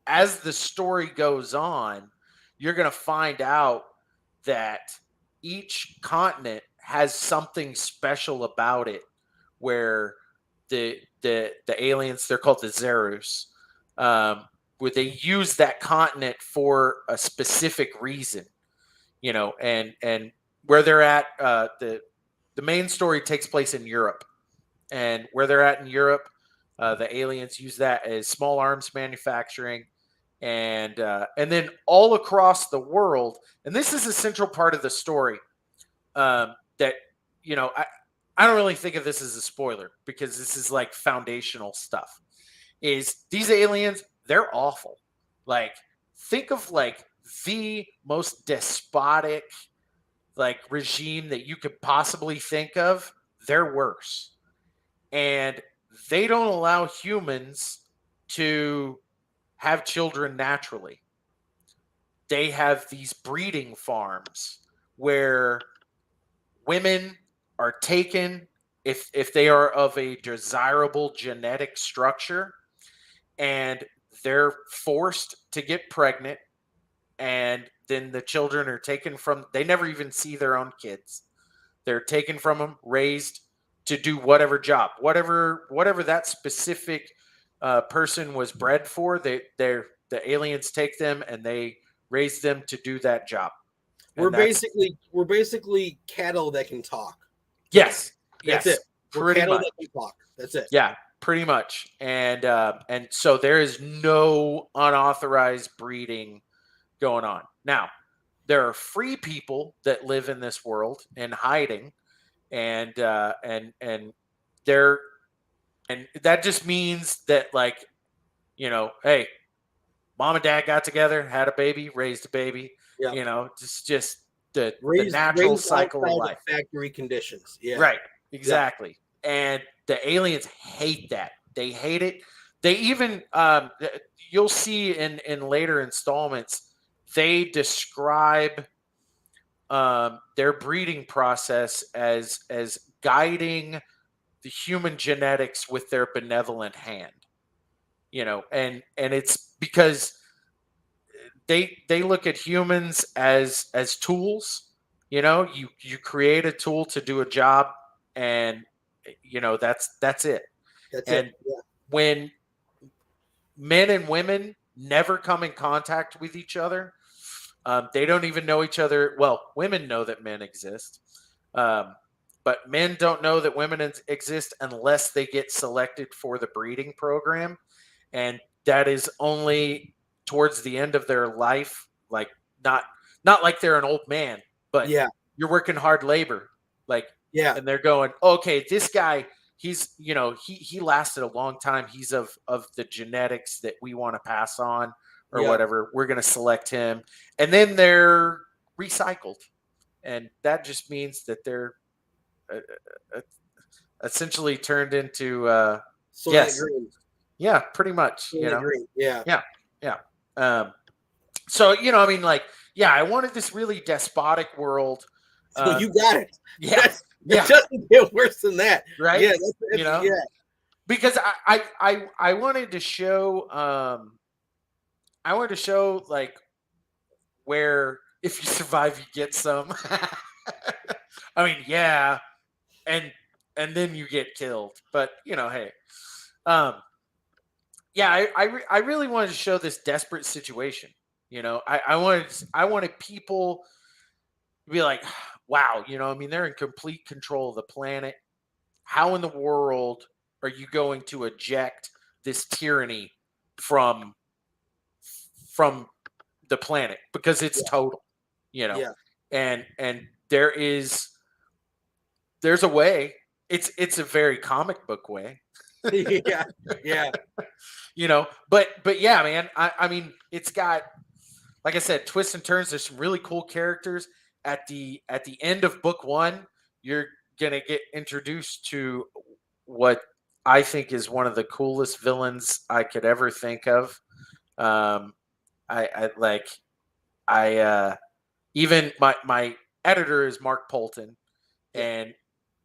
as the story goes on, you're going to find out that each continent has something special about it, where the aliens, they're called the Zerus, where they use that continent for a specific reason, and where they're at, the main story takes place in Europe, and where they're at in Europe, the aliens use that as small arms manufacturing, and then all across the world. And this is a central part of the story, that I don't really think of this as a spoiler, because this is like foundational stuff. Is these aliens, they're awful. Like, think of like the most despotic like regime that you could possibly think of. They're worse. And they don't allow humans to have children naturally. They have these breeding farms where women are taken if they are of a desirable genetic structure, and they're forced to get pregnant, and then the children are taken from, they never even see their own kids. They're taken from them, raised to do whatever job, whatever that specific person was bred for. The aliens take them and they raise them to do that job. We're basically cattle that can talk. Yes. That's it. We're cattle that can talk. That's it. Yeah, pretty much. And so there is no unauthorized breeding going on. Now, there are free people that live in this world in hiding, and they're, and that just means that, like, hey, mom and dad got together, had a baby, raised a baby. Yeah. Just the natural cycle of life. Factory conditions. Yeah. Right. Exactly. Yeah. And the aliens hate that. They hate it. They even, you'll see in later installments, they describe their breeding process as guiding the human genetics with their benevolent hand. And it's because they look at humans as tools. You know, you create a tool to do a job, and you know that's it. And when men and women never come in contact with each other, they don't even know each other. Well, women know that men exist, but men don't know that women exist unless they get selected for the breeding program, and that is only towards the end of their life. Like not like they're an old man, but you're working hard labor, like and they're going, okay, this guy, he's, you know, he lasted a long time. He's of the genetics that we want to pass on or whatever. We're going to select him, and then they're recycled, and that just means that they're essentially turned into yeah, pretty much. You know, so you know, I mean, like, I wanted this really despotic world. So you got it. Yeah. It doesn't get worse than that, right? Yeah, you know, because I wanted to show like where if you survive, you get some. I mean, and then you get killed, but you know, hey, I really wanted to show this desperate situation. You know, I wanted people to be like, wow, you know, I mean, they're in complete control of the planet. How in the world are you going to eject this tyranny from the planet? Because it's total, you know, and there's a way. It's a very comic book way. You know, but yeah, man, I mean, it's got, like I said, twists and turns. There's some really cool characters. At the end of book 1, you're gonna get introduced to what I think is one of the coolest villains I could ever think of. Even my editor is Mark Polton, and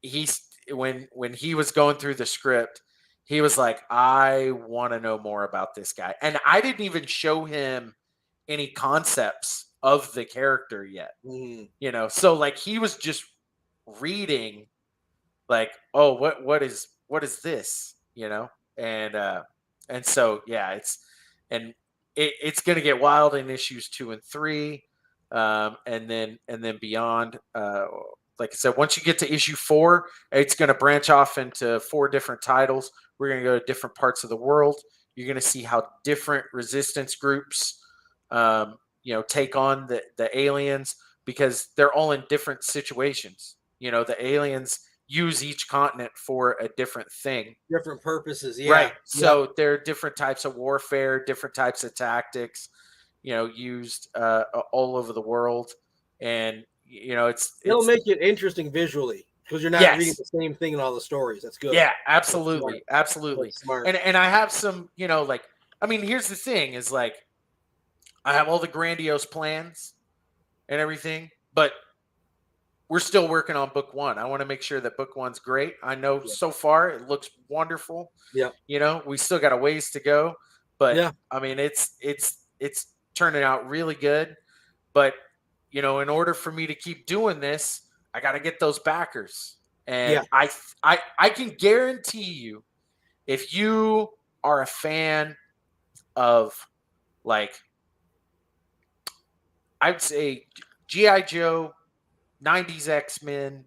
he's when he was going through the script, he was like, I want to know more about this guy, and I didn't even show him any concepts of the character yet. You know, so like he was just reading like, oh, what is this, you know? And so it's going to get wild in issues 2 and 3, and then beyond. Like I said, once you get to issue 4, it's going to branch off into 4 different titles. We're going to go to different parts of the world. You're going to see how different resistance groups you know, take on the aliens, because they're all in different situations. You know, the aliens use each continent for a different thing, different purposes. Right. So there are different types of warfare, different types of tactics, you know, used all over the world. And, you know, it'll make it interesting visually, because you're not reading the same thing in all the stories. That's good. Yeah, absolutely. Absolutely. That's smart. And I have some, you know, like, I mean, here's the thing is like, I have all the grandiose plans and everything, but we're still working on book 1. I want to make sure that book 1's great. I know so far it looks wonderful. Yeah. You know, we still got a ways to go, but I mean, it's turning out really good. But, you know, in order for me to keep doing this, I got to get those backers. And I can guarantee you, if you are a fan of, like, I'd say G.I. Joe, 90s X-Men,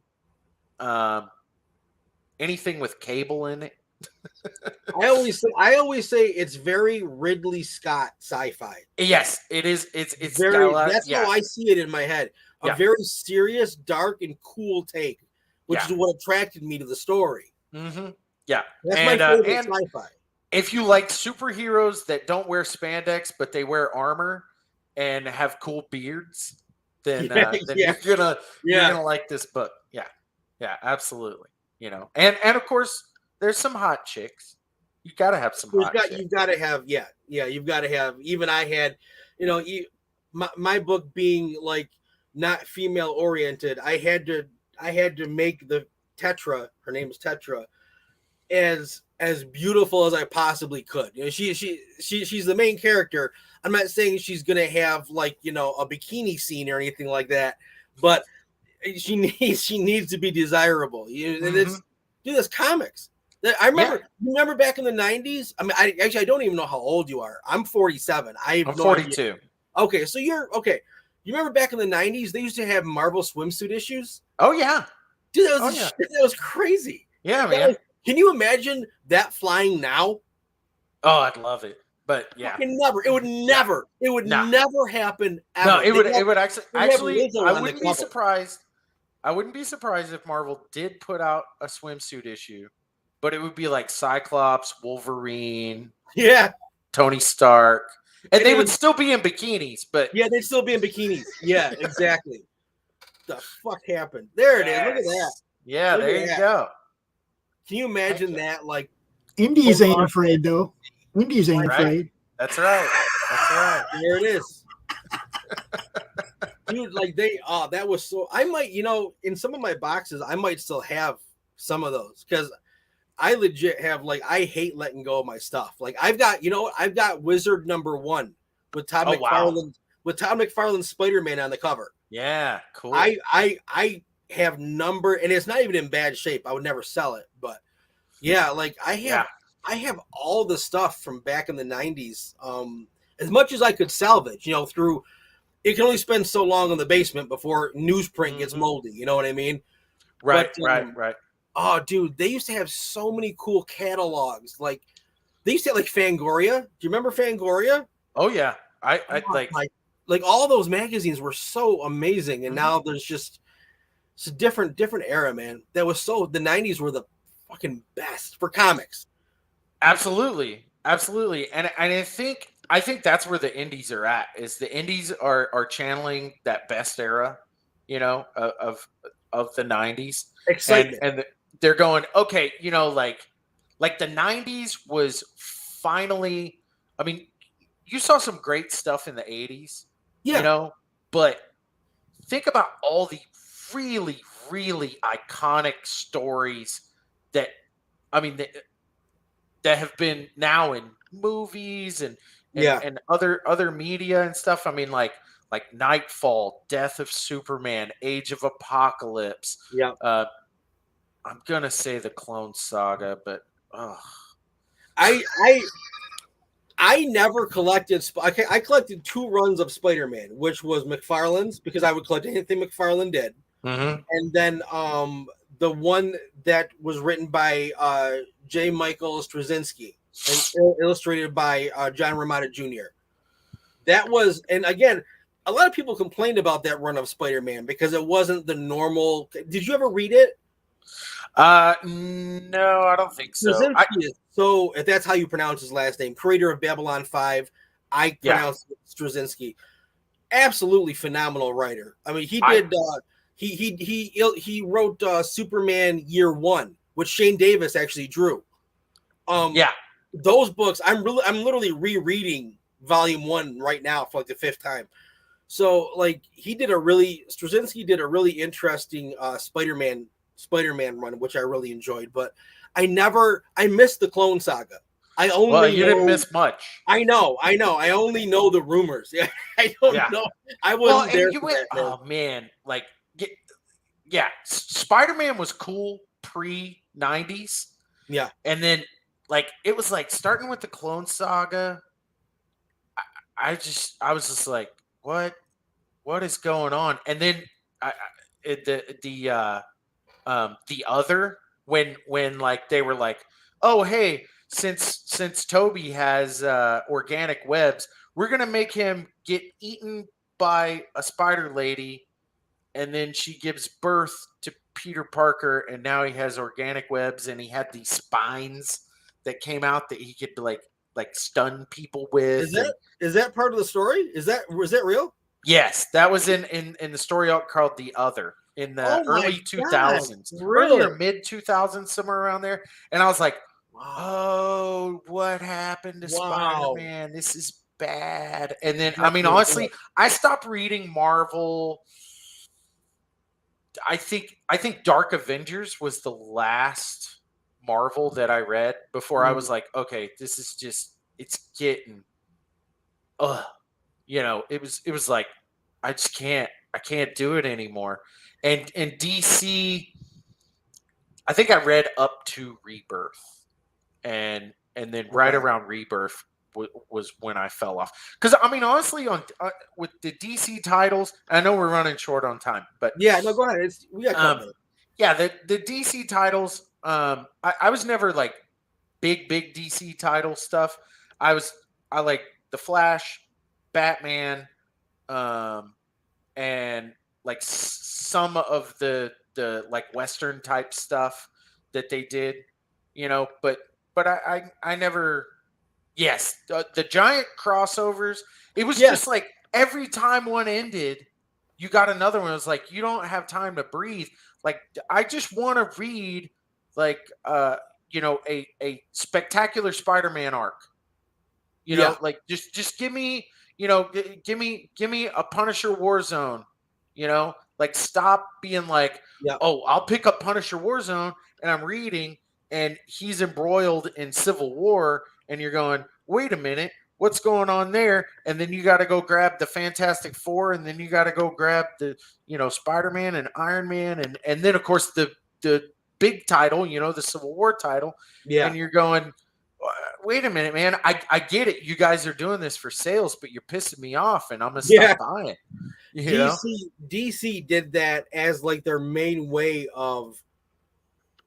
anything with Cable in it. I always say it's very Ridley Scott sci-fi. Yes, it is. It's very. That's how I see it in my head. A very serious, dark, and cool take, which is what attracted me to the story. Mm-hmm. Yeah, that's my favorite sci-fi. If you like superheroes that don't wear spandex but they wear armor and have cool beards, then you're gonna like this book. Yeah, absolutely. You know, and of course there's some hot chicks. You gotta have some hot chicks. You've got to have you've got to have. Even I had, you know, my book being like not female oriented, I had to make the Tetra, her name is Tetra, as as beautiful as I possibly could. You know, she's the main character. I'm not saying she's gonna have like, you know, a bikini scene or anything like that, but she needs to be desirable. And it's dude, that's comics. I remember remember back in the 90s. I mean, I don't even know how old you are. I'm 47. I'm 42. Idea. Okay, so you're okay. You remember back in the 90s, they used to have Marvel swimsuit issues? Oh yeah. Dude, that was crazy. Yeah, man. Can you imagine that flying now? Oh, I'd love it. But yeah, it would never happen. Ever. No, it would actually. I wouldn't be surprised. I wouldn't be surprised if Marvel did put out a swimsuit issue, but it would be like Cyclops, Wolverine, Tony Stark, and they would still be in bikinis. But yeah, they'd still be in bikinis. Yeah, exactly. The fuck happened? There it is. Look at that. Yeah, there you go. Can you imagine that? Like, Indies ain't afraid though. Indies ain't afraid. That's right. That's right. There it is. Dude, like that was so. I might, you know, in some of my boxes, I might still have some of those because I legit have like I hate letting go of my stuff. Like I've got Wizard #1 with Todd McFarlane with Todd McFarlane's Spider-Man on the cover. Yeah, cool. I have number, and it's not even in bad shape. I would never sell it, but yeah, like I have all the stuff from back in the 90s. As much as I could salvage, you know, through it can only spend so long in the basement before newsprint gets moldy. You know what I mean? Right, but, right. Oh, dude, they used to have so many cool catalogs. Like they used to have like Fangoria. Do you remember Fangoria? Oh yeah, I like all those magazines were so amazing, and now there's just it's a different era, man. That was so the 90s were the fucking best for comics. Absolutely. And I think that's where the indies are at. Is the indies are channeling that best era, you know, of the 90s. Excitement. And they're going, okay, you know, like the 90s was finally, I mean, you saw some great stuff in the 80s, you know, but think about all the really, really iconic stories that, I mean, that have been now in movies and other media and stuff. I mean, like Nightfall, Death of Superman, Age of Apocalypse. Yeah. I'm gonna say the Clone Saga, but I never collected. I collected 2 runs of Spider-Man, which was McFarlane's because I would collect anything McFarlane did, and then the one that was written by J. Michael Straczynski and illustrated by John Romita Jr. That was, and again, a lot of people complained about that run of Spider-Man because it wasn't the normal. Did you ever read it? No, I don't think so. So if that's how you pronounce his last name, creator of Babylon 5, I pronounce Straczynski. Absolutely phenomenal writer. I mean, he did. He wrote Superman Year One, which Shane Davis actually drew. Those books. I'm literally rereading Volume 1 right now for like the 5th time. So like Straczynski did a really interesting Spider-Man run, which I really enjoyed, but I missed the Clone Saga. You didn't miss much. I know. I only know the rumors. Yeah, I don't know. I wasn't there. Oh man, like Spider-Man was cool pre-90s. Yeah, and then like it was like starting with the Clone Saga. I was just like, what is going on? And then the other when like they were like, oh hey, since Toby has organic webs, we're gonna make him get eaten by a spider lady, and then she gives birth to Peter Parker, and now he has organic webs, and he had these spines that came out that he could like stun people with. Is that part of the story? Was that real? Yes, that was in the story arc called The Other in the early 2000s, really? Early or mid 2000s, somewhere around there. And I was like, oh, what happened to Spider-Man? This is bad. And then, I mean, honestly, I stopped reading Marvel. I think Dark Avengers was the last Marvel that I read before I was like, okay, this is just, it's getting, it was like, I can't do it anymore. And DC, I think I read up to Rebirth, and then right around Rebirth was when I fell off. Because I mean, honestly, on with the DC titles, I know we're running short on time, but yeah, no, go ahead. We got covered. Yeah, the DC titles. I was never like big DC title stuff. I like the Flash, Batman, and like some of the like Western type stuff that they did, but I never. Yes, the giant crossovers. It was just like every time one ended, you got another one. It was like, you don't have time to breathe. Like, I just want to read like a spectacular Spider-Man arc. Like just give me, give me a Punisher Warzone. Like, stop being like, oh, I'll pick up Punisher Warzone and I'm reading and he's embroiled in Civil War. And you're going, wait a minute, what's going on there? And then you got to go grab the Fantastic Four, and then you got to go grab the, Spider-Man and Iron Man, and then of course the big title, the Civil War title. Yeah. And you're going, wait a minute, man, I get it. You guys are doing this for sales, but you're pissing me off, and I'm gonna stop buying. DC did that as like their main way of.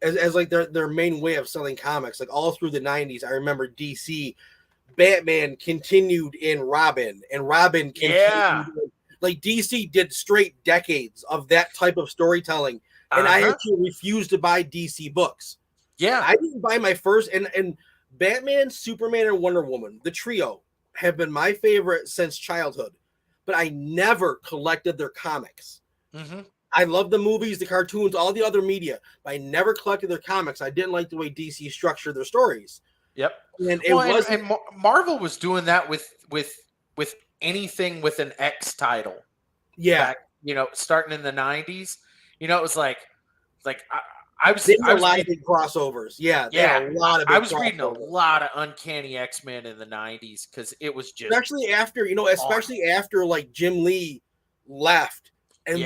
As like their main way of selling comics, like all through the 90s. I remember DC, Batman continued in Robin, and Robin continued. Like DC did straight decades of that type of storytelling, and I actually refused to buy DC books. Yeah, I didn't buy my first, and Batman, Superman, and Wonder Woman, the trio, have been my favorite since childhood, but I never collected their comics. Mm-hmm. I love the movies, the cartoons, all the other media, but I never collected their comics. I didn't like the way DC structured their stories. Yep. And and Marvel was doing that with anything with an X title. Yeah. Back, starting in the 90s. It was like I was a lot of big crossovers. Yeah. Yeah. A lot of big I was reading a lot of Uncanny X-Men in the 90s because it was just especially after like Jim Lee left. And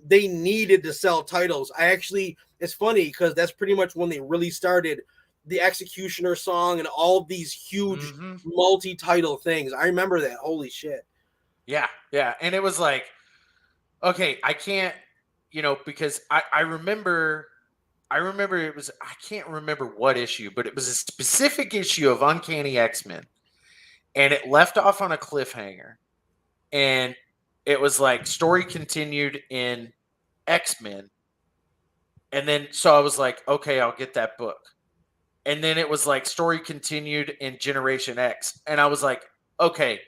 they needed to sell titles. It's funny because that's pretty much when they really started the Executioner song and all these huge multi-title things. I remember that. Holy shit. Yeah, yeah. And it was like, okay, I can't, because I remember it was, I can't remember what issue, but it was a specific issue of Uncanny X-Men. And it left off on a cliffhanger. And it was like story continued in X-Men. And then, so I was like, okay, I'll get that book. And then it was like story continued in Generation X. And I was like, okay,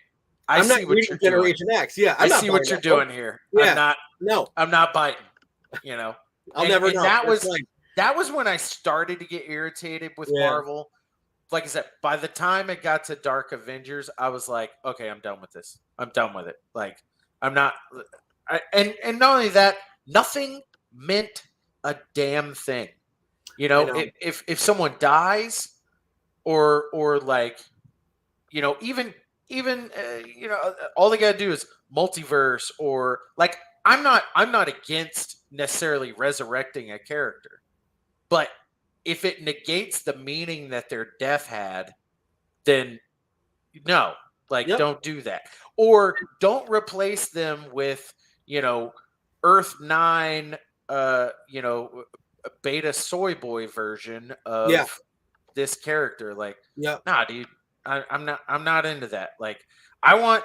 I'm see what you're Generation doing. X. Yeah. I see what you're doing here. Yeah. I'm not biting, I'll never know. That was when I started to get irritated with Marvel. Like I said, by the time it got to Dark Avengers, I was like, okay, I'm done with this. I'm done with it. Like, I'm not, and not only that, nothing meant a damn thing. If someone dies, or like, even all they gotta do is multiverse, or like, I'm not against necessarily resurrecting a character, but if it negates the meaning that their death had, then no. Like, don't do that. Or don't replace them with, Earth 9, beta soy boy version of this character. Like, nah, dude, I'm not into that. Like, I want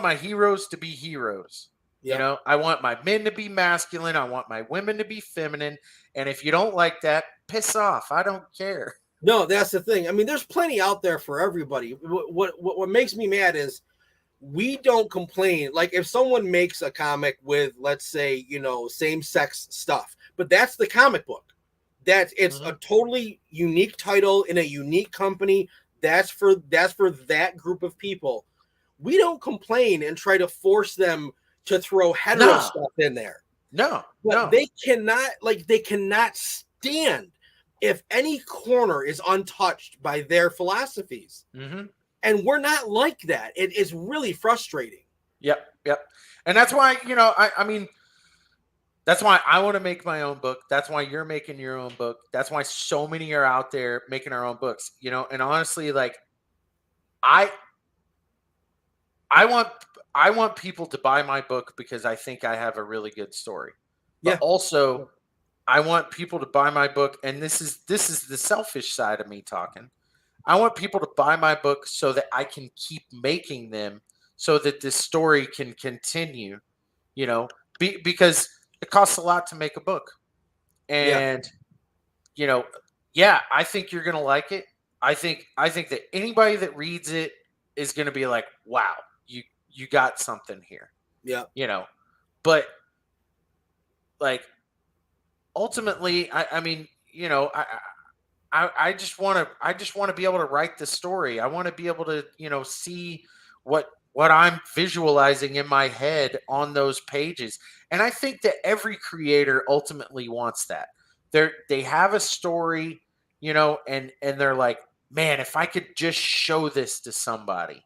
my heroes to be heroes. I want my men to be masculine. I want my women to be feminine. And if you don't like that, piss off. I don't care. No, that's the thing. I mean, there's plenty out there for everybody. What makes me mad is we don't complain. Like, if someone makes a comic with, let's say, same-sex stuff, but that's the comic book. It's a totally unique title in a unique company. That's for that group of people. We don't complain and try to force them to throw hetero stuff in there. No, but they cannot stand if any corner is untouched by their philosophies. Mm-hmm. And we're not like that. It is really frustrating. Yep. And that's why, I mean, that's why I want to make my own book. That's why you're making your own book. That's why so many are out there making our own books, and honestly, like I want people to buy my book because I think I have a really good story. But also I want people to buy my book, and this is the selfish side of me talking. I want people to buy my book so that I can keep making them, so that this story can continue, because it costs a lot to make a book. And, I think you're going to like it. I think that anybody that reads it is going to be like, wow, you got something here. Yeah. But like, ultimately, I just want to be able to write the story. I want to be able to, see what I'm visualizing in my head on those pages. And I think that every creator ultimately wants that. They have a story, and they're like, man, if I could just show this to somebody,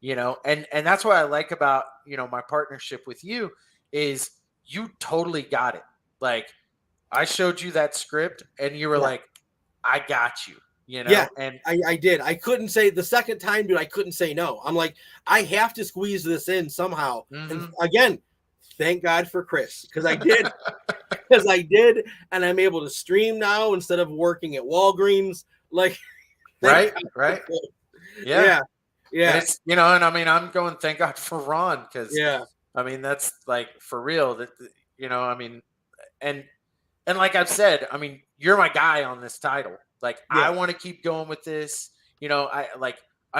and that's what I like about, my partnership with you is you totally got it. Like, I showed you that script and you were like, I got you, Yeah, and I did. I couldn't say the second time, dude. I couldn't say no. I'm like, I have to squeeze this in somehow. Mm-hmm. And again, thank God for Chris, because I did, and I'm able to stream now instead of working at Walgreens. Like, right. Yeah. And it's, and I mean, I'm going, thank God for Ron, because I mean, that's like for real. That I mean, and like I've said, I mean, you're my guy on this title. Like, I want to keep going with this. I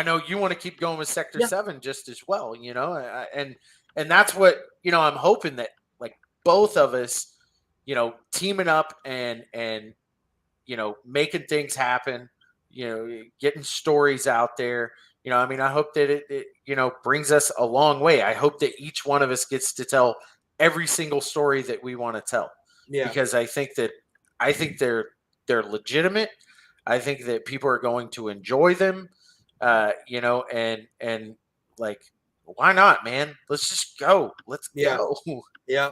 know you want to keep going with Sector 7 just as well. And that's what I'm hoping that, like, both of us, teaming up and making things happen. Getting stories out there. I mean, I hope that it brings us a long way. I hope that each one of us gets to tell every single story that we want to tell. Yeah. Because I think they're legitimate. I think that people are going to enjoy them. And like, why not, man? Let's just go. Let's go. Yeah.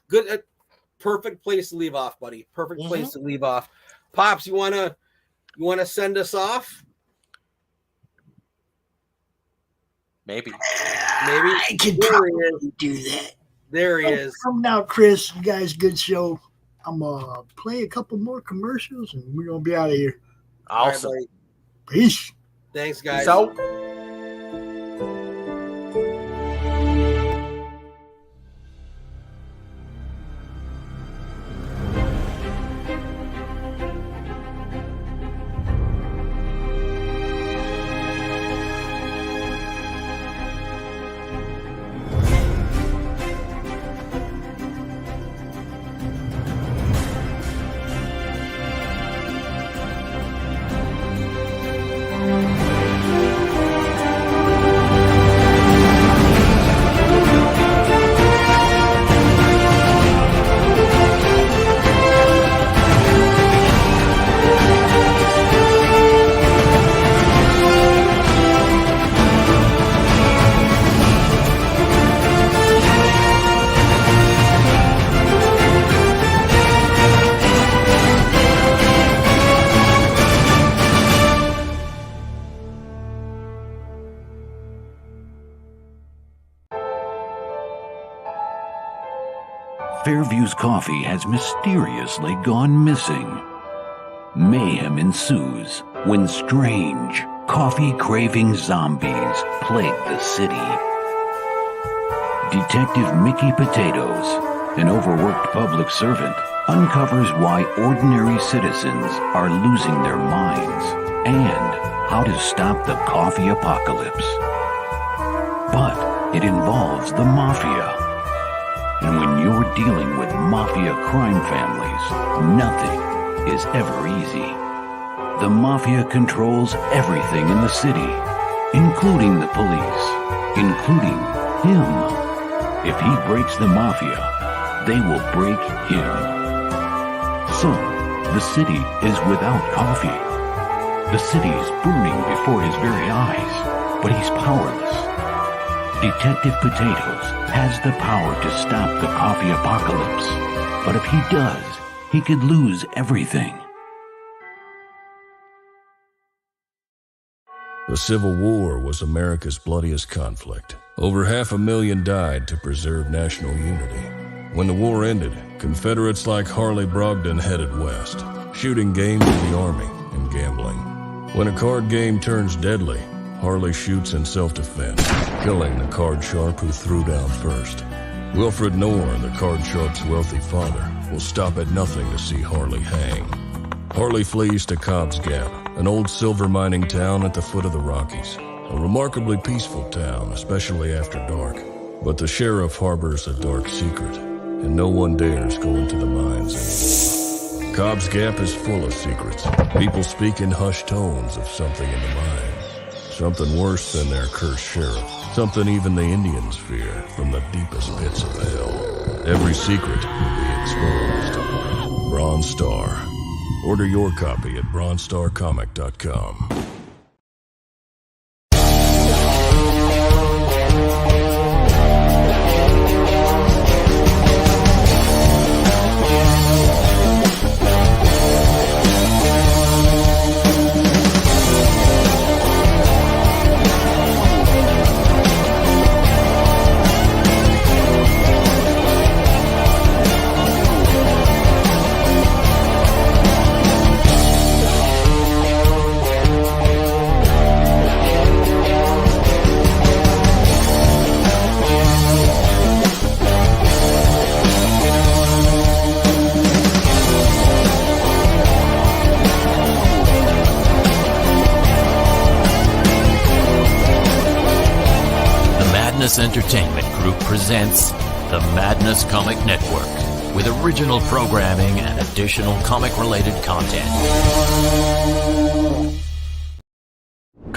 Good. Perfect place to leave off, buddy. Perfect place to leave off. Pops, you wanna send us off? Maybe. I can probably do that. There he is. Come now, Chris. You guys, good show. I'm gonna play a couple more commercials and we're gonna be out of here. Awesome. Right, peace. Thanks, guys. So. Fairview's coffee has mysteriously gone missing. Mayhem ensues when strange, coffee-craving zombies plague the city. Detective Mickey Potatoes, an overworked public servant, uncovers why ordinary citizens are losing their minds and how to stop the coffee apocalypse. But it involves the mafia. And when you're dealing with mafia crime families, nothing is ever easy. The mafia controls everything in the city, including the police, including him. If he breaks the mafia, they will break him. So, The city is without coffee. The city is burning before his very eyes, but he's powerless. Detective Potatoes has the power to stop the coffee apocalypse, but if he does, he could lose everything. The Civil War was America's bloodiest conflict. Over 500,000 died to preserve national unity. When the war ended, Confederates like Harley Brogdon headed west, shooting game for the Army and gambling. When a card game turns deadly, Harley shoots in self-defense, killing the card sharp who threw down first. Wilfred Knorr, the card sharp's wealthy father, will stop at nothing to see Harley hang. Harley flees to Cobb's Gap, an old silver mining town at the foot of the Rockies. A remarkably peaceful town, especially after dark. But the sheriff harbors a dark secret, and no one dares go into the mines anymore. Cobb's Gap is full of secrets. People speak in hushed tones of something in the mines. Something worse than their cursed sheriff. Something even the Indians fear from the deepest pits of hell. Every secret will be exposed. Bronze Star. Order your copy at bronzestarcomic.com. Entertainment Group presents the Madness Comic Network with original programming and additional comic-related content.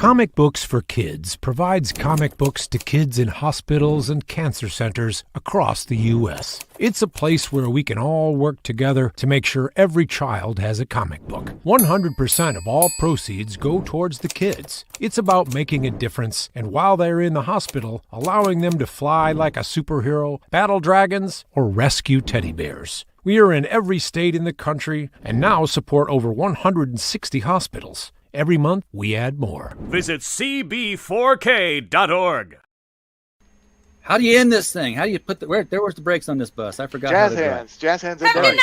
Comic Books for Kids provides comic books to kids in hospitals and cancer centers across the U.S. It's a place where we can all work together to make sure every child has a comic book. 100% of all proceeds go towards the kids. It's about making a difference, and while they're in the hospital, allowing them to fly like a superhero, battle dragons, or rescue teddy bears. We are in every state in the country and now support over 160 hospitals. Every month, we add more. Visit cb4k.org. How do you end this thing? How do you put the... where's the brakes on this bus? I forgot. Jazz hands. Jazz hands are done.